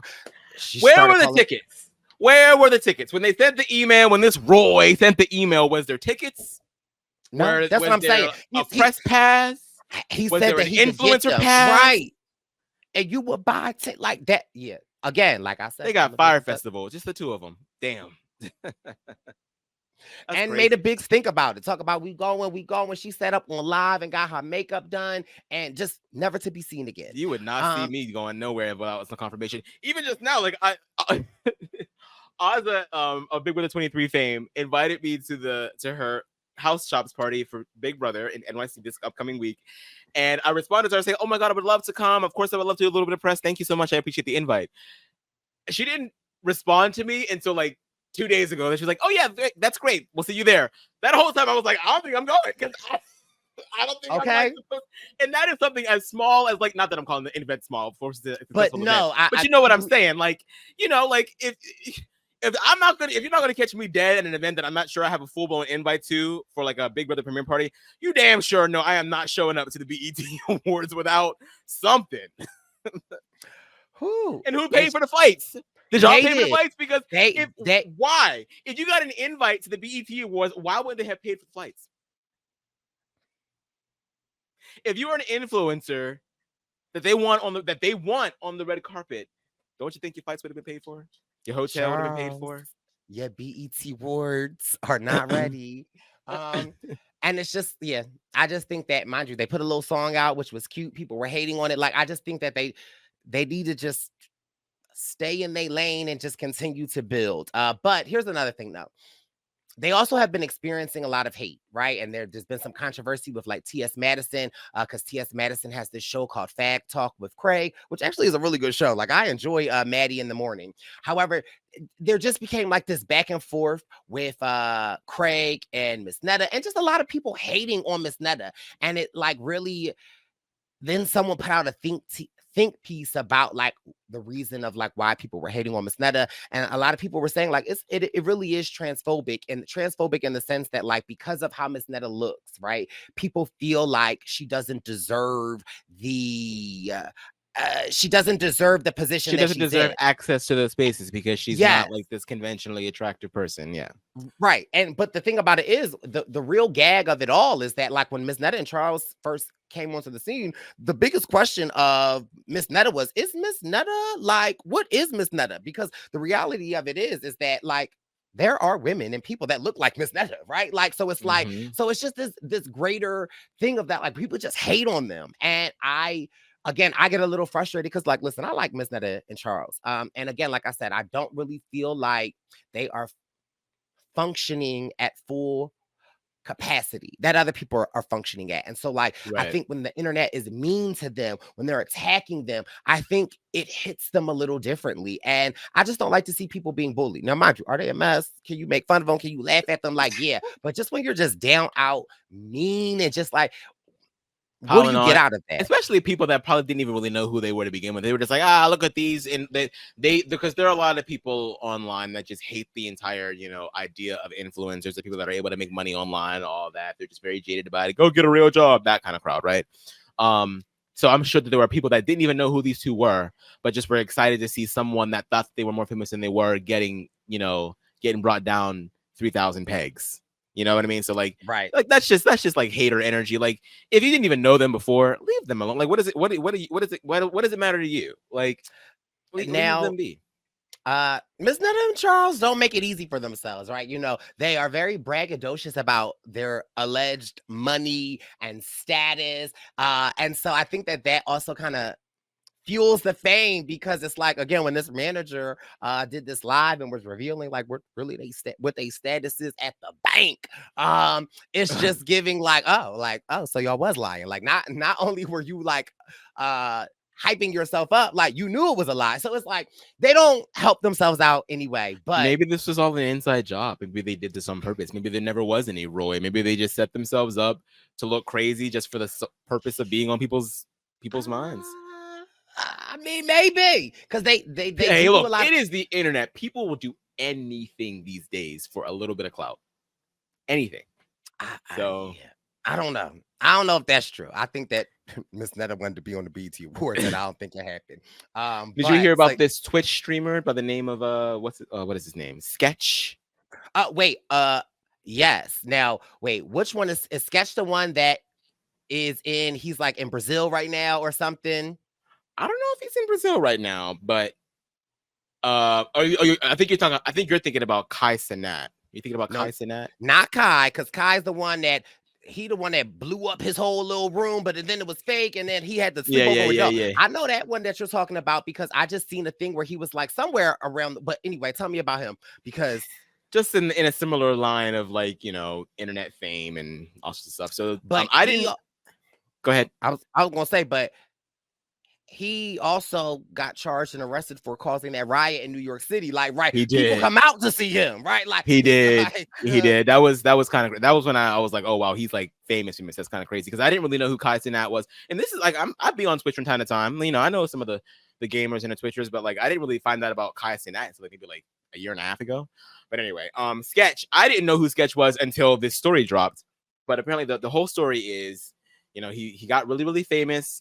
where were the tickets? Where were the tickets? When they sent the email, when this Roy sent the email, was there tickets? No, that's what I'm saying. A press pass? He said that he influencer pass, right? And you would buy like that. Yeah. Again, like I said, they got Fire Festival, just the two of them. Damn. And crazy. Made a big stink about it. Talk about we going. She set up on live and got her makeup done, and just never to be seen again. You would not see me going nowhere without some confirmation. Even just now, like I Ozza, of Big Brother 23 fame, invited me to her house shops party for Big Brother in NYC this upcoming week. And I responded to her saying, "Oh my God, I would love to come. Of course, I would love to do a little bit of press. Thank you so much. I appreciate the invite." She didn't respond to me until like 2 days ago. Then she was like, "Oh yeah, that's great. We'll see you there." That whole time I was like, "I don't think I'm going, because I don't think okay. I'm like supposed." And that is something as small as, like, not that I'm calling the event small, of course, but no, event, but you know what I'm saying. Like, like if you're not gonna catch me dead at an event that I'm not sure I have a full blown invite to for like a Big Brother premiere party, you damn sure know I am not showing up to the BET Awards without something. And who paid for the flights? Did y'all pay for the flights? Because why? If you got an invite to the BET Awards, why would they have paid for flights? If you are an influencer that they want on the red carpet, don't you think your flights would have been paid for? Your hotel would have been paid for? Your BET Awards are not ready. And it's just, I just think that, mind you, they put a little song out, which was cute. People were hating on it. Like, I just think that they need to just stay in their lane and just continue to build. But here's another thing, though. They also have been experiencing a lot of hate, right? And there's been some controversy with like T.S. Madison, because T.S. Madison has this show called Fag Talk with Craig, which actually is a really good show. Like, I enjoy Maddie in the Morning. However, there just became like this back and forth with Craig and Miss Netta, and just a lot of people hating on Miss Netta. And it like really, then someone put out a think piece about like the reason of like why people were hating on Miss Netta, and a lot of people were saying like it really is transphobic in the sense that, like, because of how Miss Netta looks, right? People feel like she doesn't deserve the she doesn't deserve the position She that doesn't she's deserve in. access to those spaces because she's Yes. not like this conventionally attractive person. Yeah. Right. But the thing about it is the real gag of it all is that like when Miss Netta and Charles first came onto the scene, the biggest question of Miss Netta was, is Miss Netta like, what is Miss Netta? Because the reality of it is that like there are women and people that look like Miss Netta, right? Like, so it's like, Mhm. so it's just this greater thing of that, like people just hate on them. And again, I get a little frustrated because like, listen, I like Miss Netta and Charles. And again, like I said, I don't really feel like they are functioning at full capacity that other people are functioning at. And so like I Right. think when the internet is mean to them, when they're attacking them, I think it hits them a little differently. And I just don't like to see people being bullied. Now, mind you, are they a mess? Can you make fun of them? Can you laugh at them? Like, yeah. But just when you're just down out mean and just like, what do Piling you get on, out of that? especially people that probably didn't even really know who they were to begin with. They were just like, look at these, and they because there are a lot of people online that just hate the entire, you know, idea of influencers, the people that are able to make money online, all that. They're just very jaded about it. Go get a real job, that kind of crowd, right? So I'm sure that there were people that didn't even know who these two were, but just were excited to see someone that thought they were more famous than they were getting brought down 3,000 pegs. You know what I mean? So like that's just like hater energy. Like if you didn't even know them before, leave them alone. Like what does it matter to you? Like leave them be. Miss Netta and Charles don't make it easy for themselves, right? You know, they are very braggadocious about their alleged money and status. And so I think that also kind of fuels the fame because it's like, again, when this manager did this live and was revealing like what really what they status is at the bank, it's just giving like, oh, so y'all was lying. Like not only were you like hyping yourself up, like you knew it was a lie. So it's like they don't help themselves out anyway. But maybe this was all an inside job. Maybe they did this on purpose. Maybe there never was any Roy. Maybe they just set themselves up to look crazy just for the purpose of being on people's minds. I mean, maybe because they hey, do look, a lot. It is the internet. People will do anything these days for a little bit of clout. Anything. I don't know. I don't know if that's true. I think that Miss Netta wanted to be on the BET Awards, and I don't think it happened. Did you hear about this Twitch streamer by the name of what is his name? Sketch. Wait. Yes. Now, wait. Which one is Sketch? The one that is in? He's like in Brazil right now or something. I don't know if he's in Brazil right now, but I think you're thinking about Kai Cenat. You thinking about Kai Cenat? Not Kai, because Kai's the one that blew up his whole little room, but then it was fake, and then he had to sleep over with y'all. I know that one that you're talking about because I just seen a thing where he was like somewhere around. But anyway, tell me about him because just in a similar line of like, you know, internet fame and all sorts of stuff. So, but I didn't. Go ahead. I was gonna say, but he also got charged and arrested for causing that riot in New York City. Like, right, he did. People come out to see him, right? Like he did. He did. That was kind of. That was when I was like, oh wow, he's like famous. That's kind of crazy because I didn't really know who Kai Cenat was. And this is like, I'd be on Twitch from time to time. You know, I know some of the gamers and the Twitchers, but like I didn't really find out about Kai Cenat until maybe like a year and a half ago. But anyway, Sketch. I didn't know who Sketch was until this story dropped. But apparently, the whole story is, you know, he got really, really famous.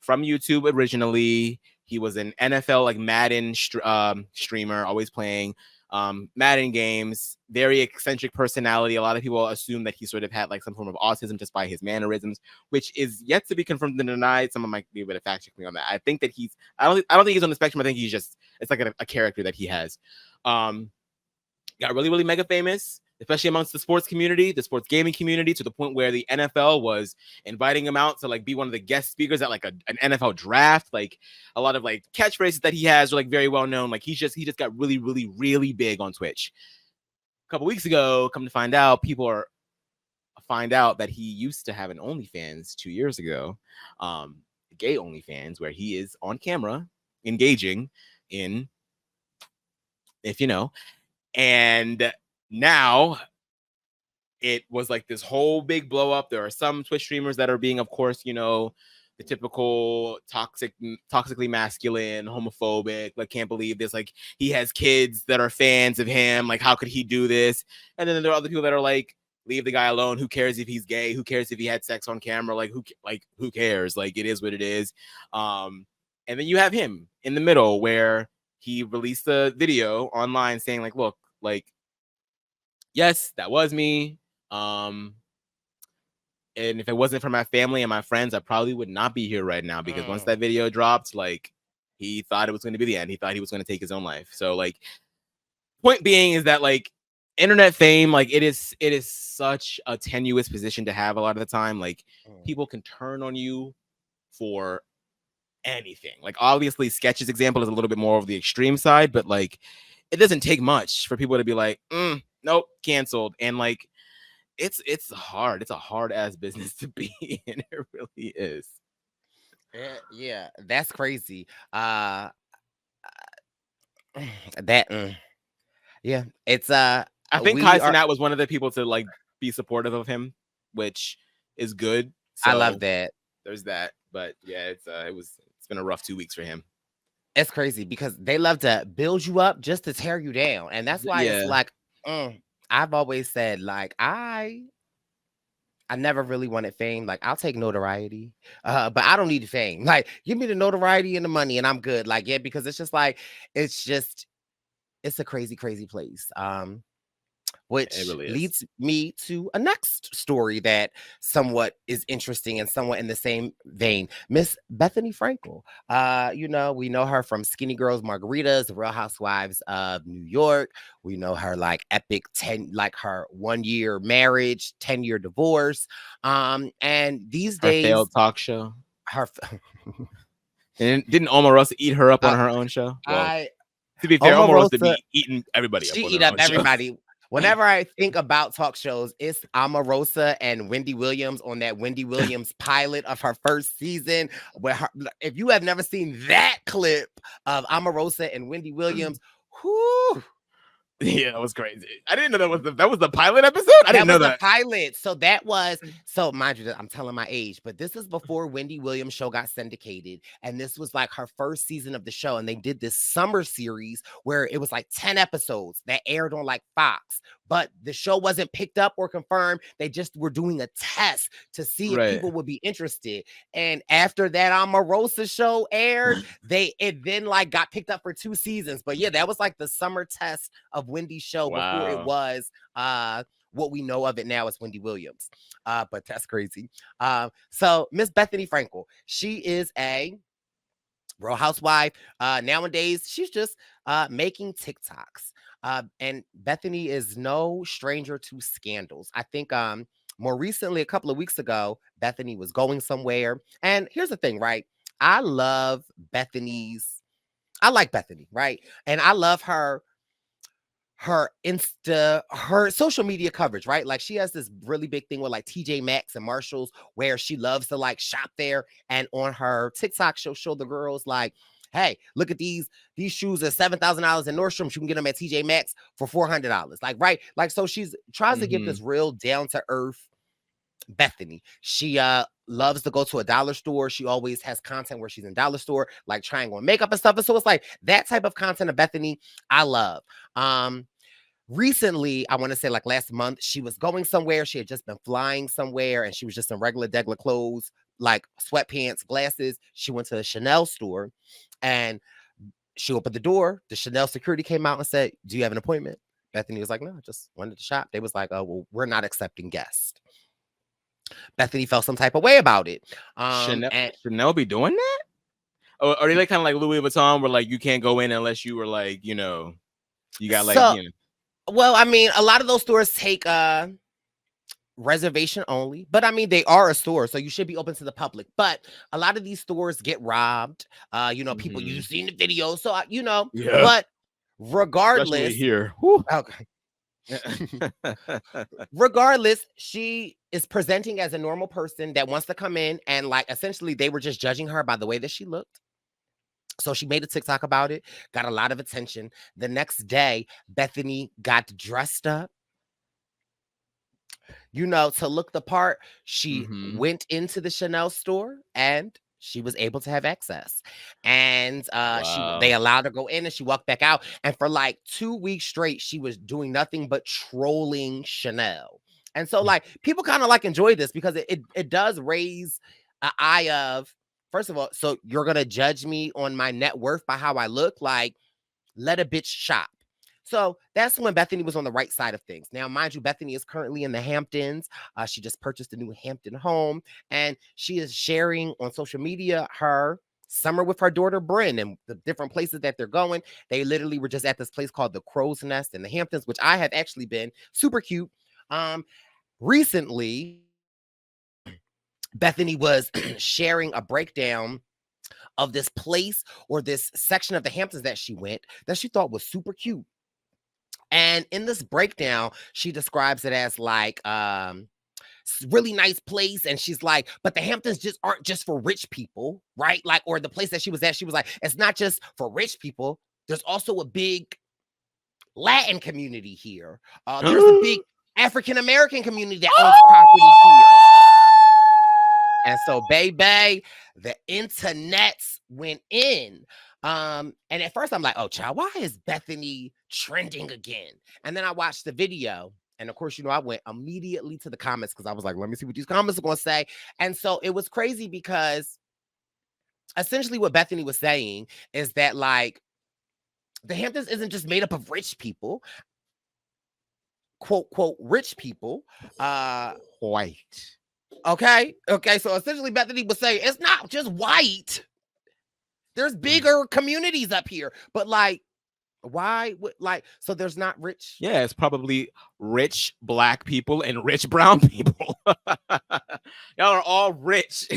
From YouTube originally. He was an NFL like Madden streamer, always playing Madden games. Very eccentric personality. A lot of people assume that he sort of had like some form of autism just by his mannerisms, which is yet to be confirmed and denied. Someone might be able to fact check me on that. I think that I don't think he's on the spectrum. I think it's like a character that he has. Got really, really mega famous, especially amongst the sports community, the sports gaming community, to the point where the NFL was inviting him out to like be one of the guest speakers at like an NFL draft. Like a lot of like catchphrases that he has are like very well known. Like he just got really, really, really big on Twitch. A couple weeks ago, come to find out, find out that he used to have an OnlyFans 2 years ago, gay OnlyFans, where he is on camera engaging in, if you know. And now it was like this whole big blow up. There are some Twitch streamers that are being, of course, you know, the typical toxically masculine, homophobic, like can't believe this. Like he has kids that are fans of him. Like, how could he do this? And then there are other people that are like, leave the guy alone. Who cares if he's gay? Who cares if he had sex on camera? Like who cares? Like it is what it is. And then you have him in the middle where he released a video online saying like, look, like, yes, that was me. And if it wasn't for my family and my friends, I probably would not be here right now, because once that video dropped, like, he thought it was going to be the end. He thought he was going to take his own life. So, like, point being is that, like, internet fame, like, it is such a tenuous position to have a lot of the time. Like, people can turn on you for anything. Like, obviously, Sketch's example is a little bit more of the extreme side, but, like, it doesn't take much for people to be like, nope, canceled. And, like, it's hard. It's a hard ass business to be in. It really is. Yeah, that's crazy. That yeah, it's I think we Kai are. Cenat was one of the people to like be supportive of him, which is good. So I love that. There's that. But yeah, it's been a rough 2 weeks for him. It's crazy because they love to build you up just to tear you down, and that's why it's like I've always said, like, I never really wanted fame. Like, I'll take notoriety, but I don't need fame. Like, give me the notoriety and the money, and I'm good. Like, yeah, because it's just like it's a crazy, crazy place. Which really leads me to a next story that somewhat is interesting and somewhat in the same vein. Miss Bethenny Frankel. We know her from Skinny Girls Margaritas, The Real Housewives of New York. We know her like epic her 1 year marriage, 10-year divorce. And these her days, failed talk show. Her and didn't Omarosa eat her up on her own show? Well, to be fair, Omarosa be eating everybody up. She eat up everybody. Show. Whenever I think about talk shows, it's Omarosa and Wendy Williams on that Wendy Williams pilot of her first season. If you have never seen that clip of Omarosa and Wendy Williams, whoo. Yeah, that was crazy. I didn't know that was the pilot episode. I didn't know that. The pilot. So mind you, I'm telling my age, but this is before Wendy Williams show got syndicated, and this was like her first season of the show, and they did this summer series where it was like 10 episodes that aired on like Fox, but the show wasn't picked up or confirmed. They just were doing a test to see if people would be interested. And after that Omarosa show aired, it then like got picked up for 2 seasons. But yeah, that was like the summer test of Wendy's show before it was what we know of it now as Wendy Williams. But that's crazy. So Miss Bethenny Frankel, she is a Real Housewife. Nowadays, she's just making TikToks. And Bethenny is no stranger to scandals. I think more recently, a couple of weeks ago, Bethenny was going somewhere. And here's the thing, right? I like Bethenny, right? And I love her social media coverage, right? Like, she has this really big thing with like TJ Maxx and Marshalls where she loves to like shop there, and on her TikTok she'll show the girls like, hey, look at these shoes are $7,000 in Nordstrom. You can get them at TJ Maxx for $400. Like, right? Like, so she's tries to give this real down to earth Bethenny. She loves to go to a dollar store. She always has content where she's in dollar store, like trying on makeup and stuff. And so it's like that type of content of Bethenny I love. Recently, I want to say like last month, she was going somewhere. She had just been flying somewhere, and she was just in regular degular clothes, like sweatpants, glasses. She went to a Chanel store, and she opened the door. The Chanel security came out and said, "Do you have an appointment?" Bethenny was like, "No, I just wanted to shop." They was like, "Oh, well, we're not accepting guests." Bethenny felt some type of way about it. Chanel be doing that? Or are they like kind of like Louis Vuitton, where like you can't go in unless you were like, you got like, Well, I mean, a lot of those stores take reservation only, but I mean, they are a store, so you should be open to the public. But a lot of these stores get robbed. People, you've seen the video, so But regardless, especially here. Okay. Regardless, she is presenting as a normal person that wants to come in, and like essentially they were just judging her by the way that she looked. So she made a TikTok about it, got a lot of attention. The next day, Bethenny got dressed up, to look the part. She went into the Chanel store and she was able to have access. And they allowed her to go in, and she walked back out. And for like 2 weeks straight, she was doing nothing but trolling Chanel. And so like people kind of like enjoy this because it does raise an eye of, first of all, so you're gonna judge me on my net worth by how I look? Like, let a bitch shop. So that's when Bethenny was on the right side of things. Now, mind you, Bethenny is currently in the Hamptons. She just purchased a new Hampton home, and she is sharing on social media her summer with her daughter Bryn and the different places that they're going. They literally were just at this place called the Crow's Nest in the Hamptons, which I have actually been. Super cute. Recently, Bethenny was sharing a breakdown of this place or this section of the Hamptons that she went that she thought was super cute. And in this breakdown, she describes it as like really nice place. And she's like, but the Hamptons just aren't just for rich people, right? Like, or the place that she was at, she was like, it's not just for rich people. There's also a big Latin community here. There's a big African American community that owns property here. And so, baby, the internets went in. And at first I'm like, oh, child, why is Bethenny trending again? And then I watched the video. And of course, you know, I went immediately to the comments because I was like, let me see what these comments are going to say. And so it was crazy because essentially what Bethenny was saying is that, like, the Hamptons isn't just made up of rich people, quote, quote, rich people. White. Okay. So essentially, Bethenny was saying it's not just white. There's bigger communities up here, but like, why would so there's not rich? Yeah, it's probably rich black people and rich brown people. Y'all are all rich.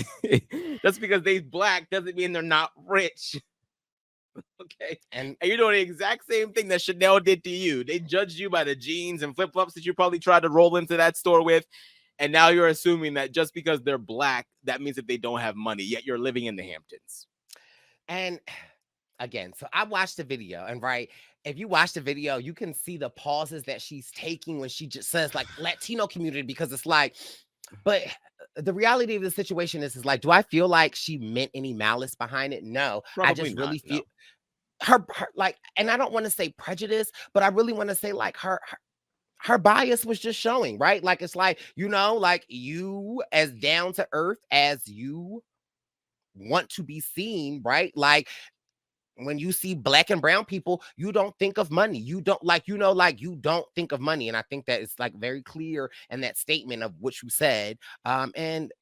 Just because they black doesn't mean they're not rich. Okay. And you're doing the exact same thing that Chanel did to you. They judged you by the jeans and flip-flops that you probably tried to roll into that store with. And now you're assuming that just because they're black, that means that they don't have money, yet you're living in the Hamptons. And again, so I watched the video, and right, if you watch the video, you can see the pauses that she's taking when she just says like Latino community, because it's like, but the reality of the situation is like, do I feel like she meant any malice behind it? No, Probably I just not, really feel no. her like, and I don't want to say prejudice, but I really want to say like her bias was just showing, right? Like, it's like, you know, like you as down to earth as you want to be seen, right? Like when you see black and brown people, you don't think of money. You don't like, you know, like you don't think of money. And I think that it's like very clear in that statement of what you said. And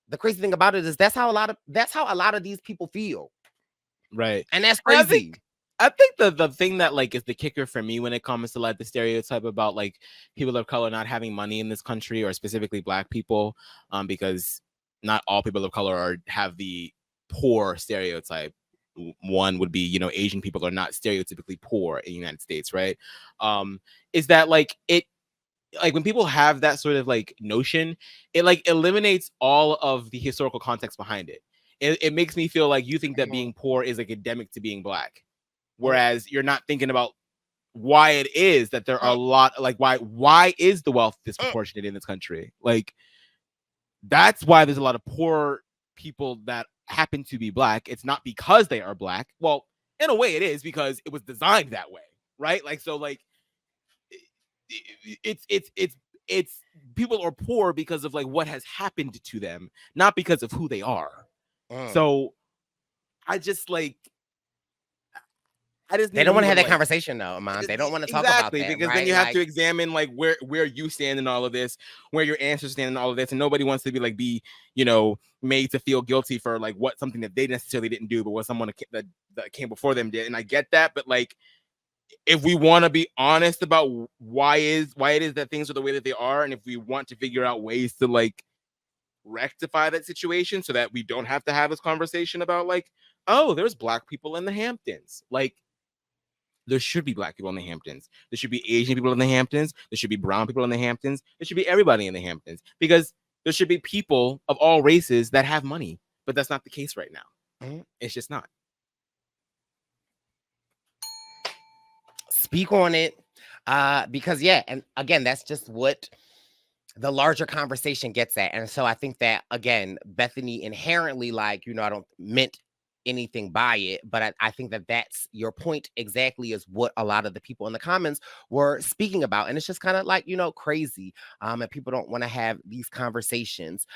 the crazy thing about it is that's how a lot of these people feel. Right. And that's And crazy. I think the thing that like is the kicker for me when it comes to like the stereotype about like people of color not having money in this country, or specifically black people, because not all people of color have the poor stereotype. One would be, you know, Asian people are not stereotypically poor in the United States, right? Is that like it, like when people have that sort of like notion, it like eliminates all of the historical context behind it. It makes me feel like you think that being poor is like endemic to being black, whereas you're not thinking about why it is that there are a lot, like why is the wealth disproportionate in this country? Like that's why there's a lot of poor people that happen to be black. It's not because they are black. Well, in a way it is, because it was designed that way, right? Like, so like it's people are poor because of like what has happened to them, not because of who they are. So I just like, they don't want to have that conversation though, Amon. They don't want to talk about that, because right? then you have to examine like where you stand in all of this, where your answers stand in all of this, and nobody wants to be you know, made to feel guilty for like what something that they necessarily didn't do, but what someone that came before them did. And I get that, but like, if we want to be honest about why it is that things are the way that they are, and if we want to figure out ways to like rectify that situation so that we don't have to have this conversation about like, oh, there's black people in the Hamptons, like there should be black people in the Hamptons. There should be Asian people in the Hamptons. There should be brown people in the Hamptons. There should be everybody in the Hamptons, because there should be people of all races that have money, but that's not the case right now. It's just not. Speak on it, because yeah, and again, that's just what the larger conversation gets at. And so I think that again, Bethenny inherently, like, you know, I don't meant anything by it, but I think that that's your point exactly, is what a lot of the people in the comments were speaking about. And it's just kind of like, you know, crazy, and people don't want to have these conversations.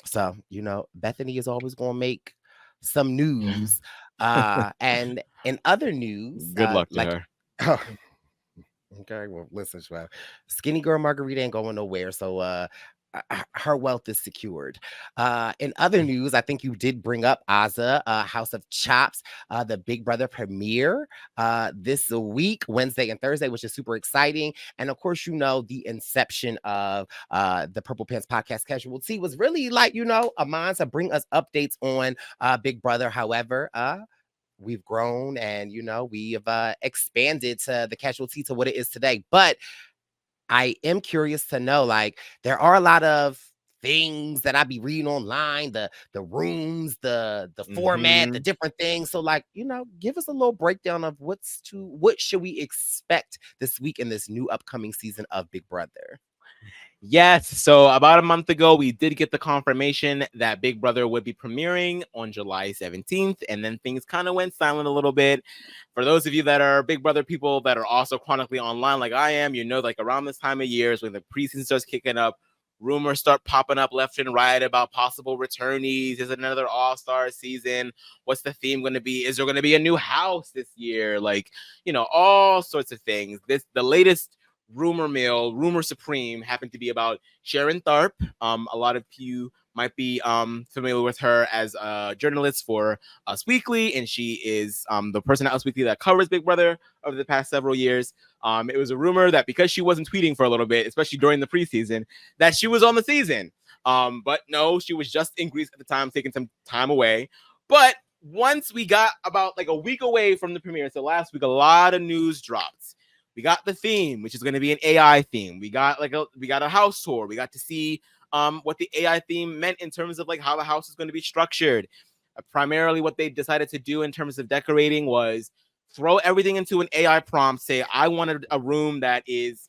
So, Bethenny is always going to make some news. And in other news, Good luck to her. okay, well, listen, Shwab. Skinny girl Margarita ain't going nowhere, so her wealth is secured. In other news, I think you did bring up Aza, House of Chops, the Big Brother premiere this week, Wednesday and Thursday, which is super exciting. And of course, the inception of the Purple Pants Podcast Casualty was really like, a mind to bring us updates on Big Brother. However, we've grown and we have expanded to the casualty to what it is today. But I am curious to know, like, there are a lot of things that I be reading online, the rooms, the format, the different things. So, like, give us a little breakdown of what should we expect this week in this new upcoming season of Big Brother. Yes. So about a month ago, we did get the confirmation that Big Brother would be premiering on July 17th. And then things kind of went silent a little bit. For those of you that are Big Brother people that are also chronically online like I am, like around this time of year is when the preseason starts kicking up. Rumors start popping up left and right about possible returnees. Is it another all-star season? What's the theme going to be? Is there going to be a new house this year? Like, all sorts of things. The latest rumor supreme happened to be about Sharon Tharp. A lot of you might be familiar with her as a journalist for Us Weekly, and she is the person at Us Weekly that covers Big Brother over the past several years. It was a rumor that because she wasn't tweeting for a little bit, especially during the preseason, that she was on the season. But no, she was just in Greece at the time, taking some time away. But once we got about like a week away from the premiere, so last week, a lot of news dropped. We got the theme, which is going to be an AI theme. We got a house tour. We got to see what the AI theme meant in terms of like how the house is going to be structured. Primarily, what they decided to do in terms of decorating was throw everything into an AI prompt. Say, I wanted a room that is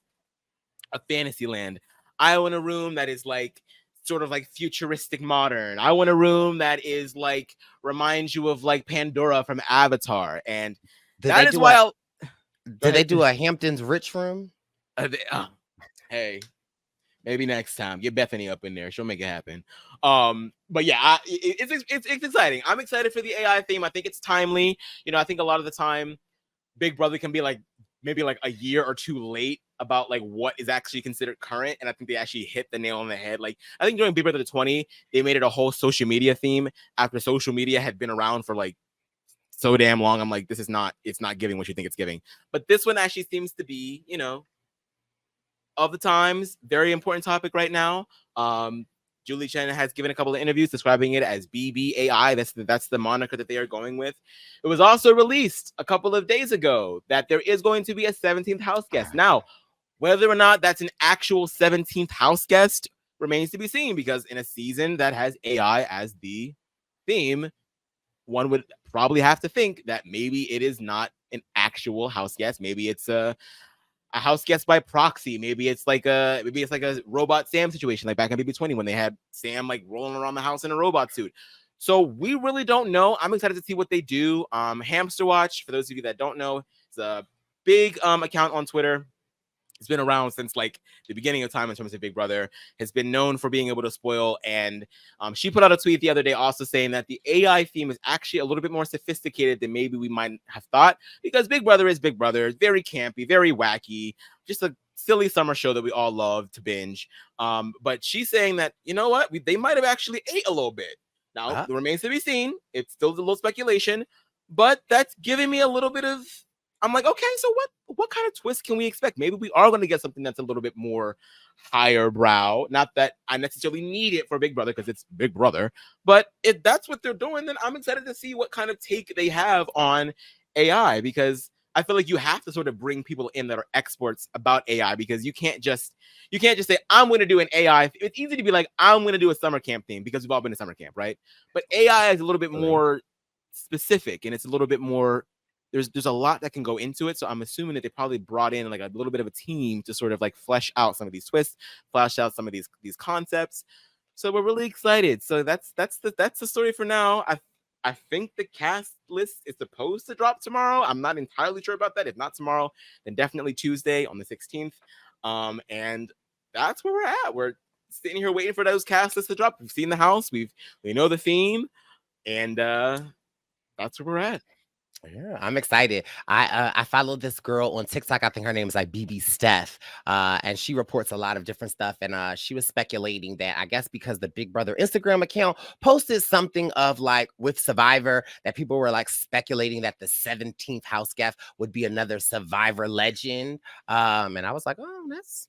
a fantasy land. I want a room that is like sort of like futuristic modern. I want a room that is like reminds you of like Pandora from Avatar. And that is why did they do a Hamptons Rich room? Hey, maybe next time get Bethenny up in there. She'll make it happen. But yeah, it's exciting. I'm excited for the AI theme. I think it's timely. I think a lot of the time Big Brother can be like maybe like a year or two late about like what is actually considered current. And I think they actually hit the nail on the head. Like I think during Big Brother 20, they made it a whole social media theme after social media had been around for like so damn long. I'm like, it's not giving what you think it's giving. But this one actually seems to be, of the times, very important topic right now. Julie Chen has given a couple of interviews describing it as BBAI. That's the moniker that they are going with. It was also released a couple of days ago that there is going to be a 17th house guest. Now, whether or not that's an actual 17th house guest remains to be seen, because in a season that has AI as the theme, one would probably have to think that maybe it is not an actual house guest. Maybe it's a house guest by proxy. Maybe it's like a robot Sam situation, like back in BB20 when they had Sam like rolling around the house in a robot suit. So we really don't know. I'm excited to see what they do. Hamster Watch, for those of you that don't know, it's a big account on Twitter. It's been around since like the beginning of time in terms of Big Brother, has been known for being able to spoil. And she put out a tweet the other day also saying that the AI theme is actually a little bit more sophisticated than maybe we might have thought, because Big Brother is Big Brother, very campy, very wacky, just a silly summer show that we all love to binge. But she's saying that, you know what, they might have actually ate a little bit. Now, it remains to be seen. It's still a little speculation, but that's giving me a little bit of, I'm like, okay, so what kind of twist can we expect? Maybe we are going to get something that's a little bit more higher brow. Not that I necessarily need it for Big Brother because it's Big Brother, but if that's what they're doing, then I'm excited to see what kind of take they have on AI, because I feel like you have to sort of bring people in that are experts about AI, because you can't just say, I'm going to do an AI. It's easy to be like, I'm going to do a summer camp theme because we've all been to summer camp, right? But AI is a little bit more specific, and it's a little bit more, there's a lot that can go into it. So I'm assuming that they probably brought in like a little bit of a team to sort of like flesh out some of these twists, flesh out some of these concepts. So we're really excited. So that's the story for now. I think the cast list is supposed to drop tomorrow. I'm not entirely sure about that. If not tomorrow, then definitely Tuesday on the 16th. And that's where we're at. sitting here waiting for those cast lists to drop. We've seen the house. We know the theme, and that's where we're at. Yeah, I'm excited. I followed this girl on TikTok. I think her name is like BB Steph, and she reports a lot of different stuff. And she was speculating that I guess because the Big Brother Instagram account posted something of like with Survivor that people were like speculating that the 17th house guest would be another Survivor legend. And I was like, oh, that's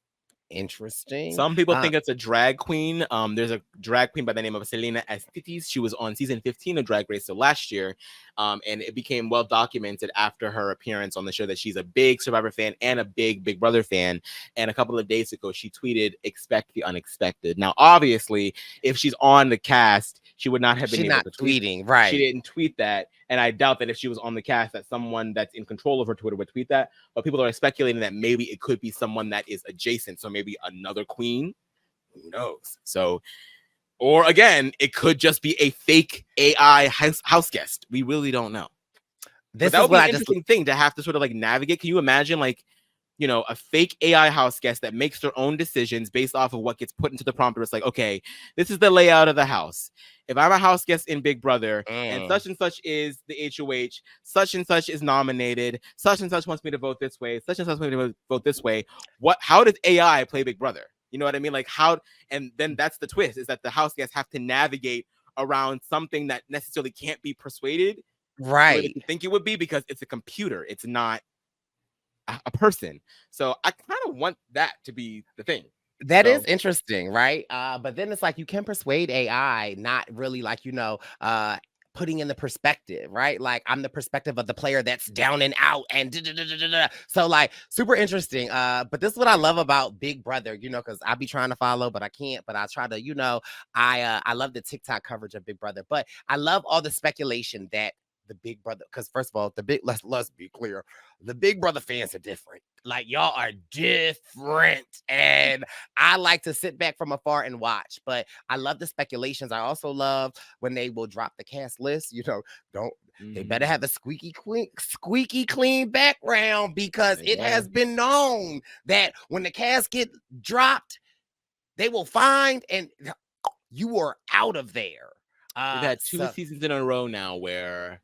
interesting. Some people think it's a drag queen. There's a drag queen by the name of Selena Estitis. She was on season 15 of Drag Race, so last year, and it became well documented after her appearance on the show that she's a big Survivor fan and a big Big Brother fan. And a couple of days ago, she tweeted, "Expect the unexpected." Now, obviously, if she's on the cast, she would not have been able to tweet. Tweeting, right? She didn't tweet that, and I doubt that if she was on the cast, that someone that's in control of her Twitter would tweet that. But people are speculating that maybe it could be someone that is adjacent, so maybe another queen. Who knows? So, or again, it could just be a fake AI house guest. We really don't know. That would be an interesting thing to have to sort of like navigate. Can you imagine, like, you know, a fake AI house guest that makes their own decisions based off of what gets put into the prompter? It's like, okay, this is the layout of the house. If I'm a house guest in Big Brother and such is the HOH, such and such is nominated, such and such wants me to vote this way, such and such wants me to vote this way. How does AI play Big Brother? You know what I mean? Like how, and then that's the twist, is that the house guests have to navigate around something that necessarily can't be persuaded. Right. You think it would be, because it's a computer. It's not a person. So I kind of want that to be the thing. That is interesting, right? But then it's like you can persuade AI, not really like, you know, putting in the perspective, right? Like I'm the perspective of the player that's down and out and so like super interesting. But this is what I love about Big Brother, you know, because I be trying to follow, but I can't. But I try to, you know, I love the TikTok coverage of Big Brother, but I love all the speculation that the Big Brother, because first of all, let's be clear, the Big Brother fans are different. Like y'all are different, and I like to sit back from afar and watch. But I love the speculations. I also love when they will drop the cast list. You know, they better have a squeaky clean background, because it has been known that when the cast get dropped, they will find and you are out of there. We've had two seasons in a row now where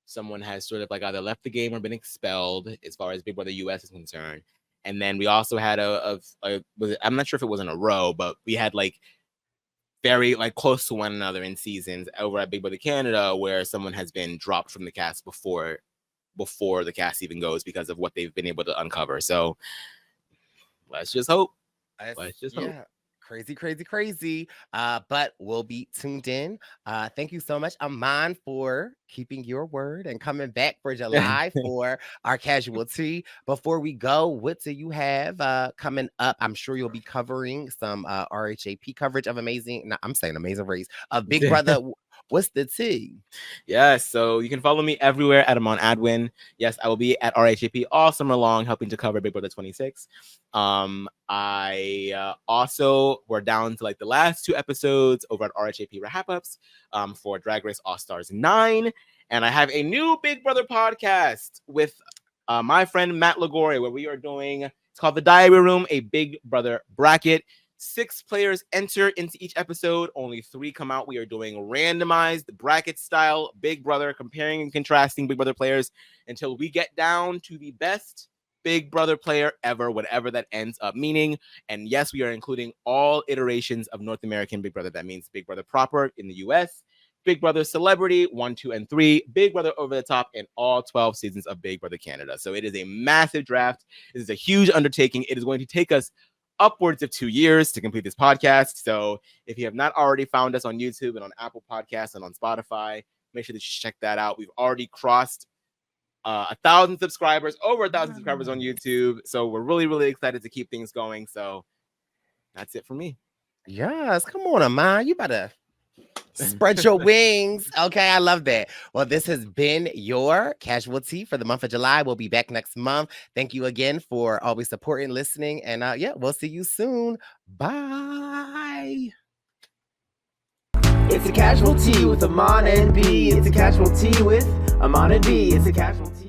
someone has sort of like either left the game or been expelled as far as Big Brother US is concerned. And then we also had I'm not sure if it was in a row, but we had like very like close to one another in seasons over at Big Brother Canada, where someone has been dropped from the cast before the cast even goes because of what they've been able to uncover. So let's just hope. Let's just hope. Crazy. But we'll be tuned in. Thank you so much, Aman, for keeping your word and coming back for July for our casualty. Before we go, what do you have coming up? I'm sure you'll be covering some RHAP coverage of Amazing Race of Big Brother. What's the tea? Yes, so you can follow me everywhere at Amon Adwin. Yes, I will be at RHAP all summer long, helping to cover Big Brother 26. I also we're down to like the last 2 episodes over at RHAP Wrap-Ups for Drag Race All Stars 9. And I have a new Big Brother podcast with my friend Matt Lagore, where we are doing, it's called The Diary Room, a Big Brother bracket. 6 players enter into each episode. Only 3 come out. We are doing randomized bracket style Big Brother, comparing and contrasting Big Brother players until we get down to the best Big Brother player ever, whatever that ends up meaning. And yes, we are including all iterations of North American Big Brother. That means Big Brother proper in the US, Big Brother Celebrity 1, 2, and 3, Big Brother Over the Top, and all 12 seasons of Big Brother Canada. So it is a massive draft. It is a huge undertaking. It is going to take us upwards of 2 years to complete this podcast. So if you have not already found us on YouTube and on Apple Podcasts and on Spotify, make sure that you check that out. We've already crossed 1,000 subscribers, over 1,000 subscribers on YouTube. So we're really, really excited to keep things going. So that's it for me. Yes, come on, Aman. You better spread your wings. Okay, I love that. Well, this has been your casualty for the month of July. We'll be back next month. Thank you again for always supporting, listening, and we'll see you soon. Bye. It's a casualty with Aman and B. It's a casualty with Aman and B. It's a casualty.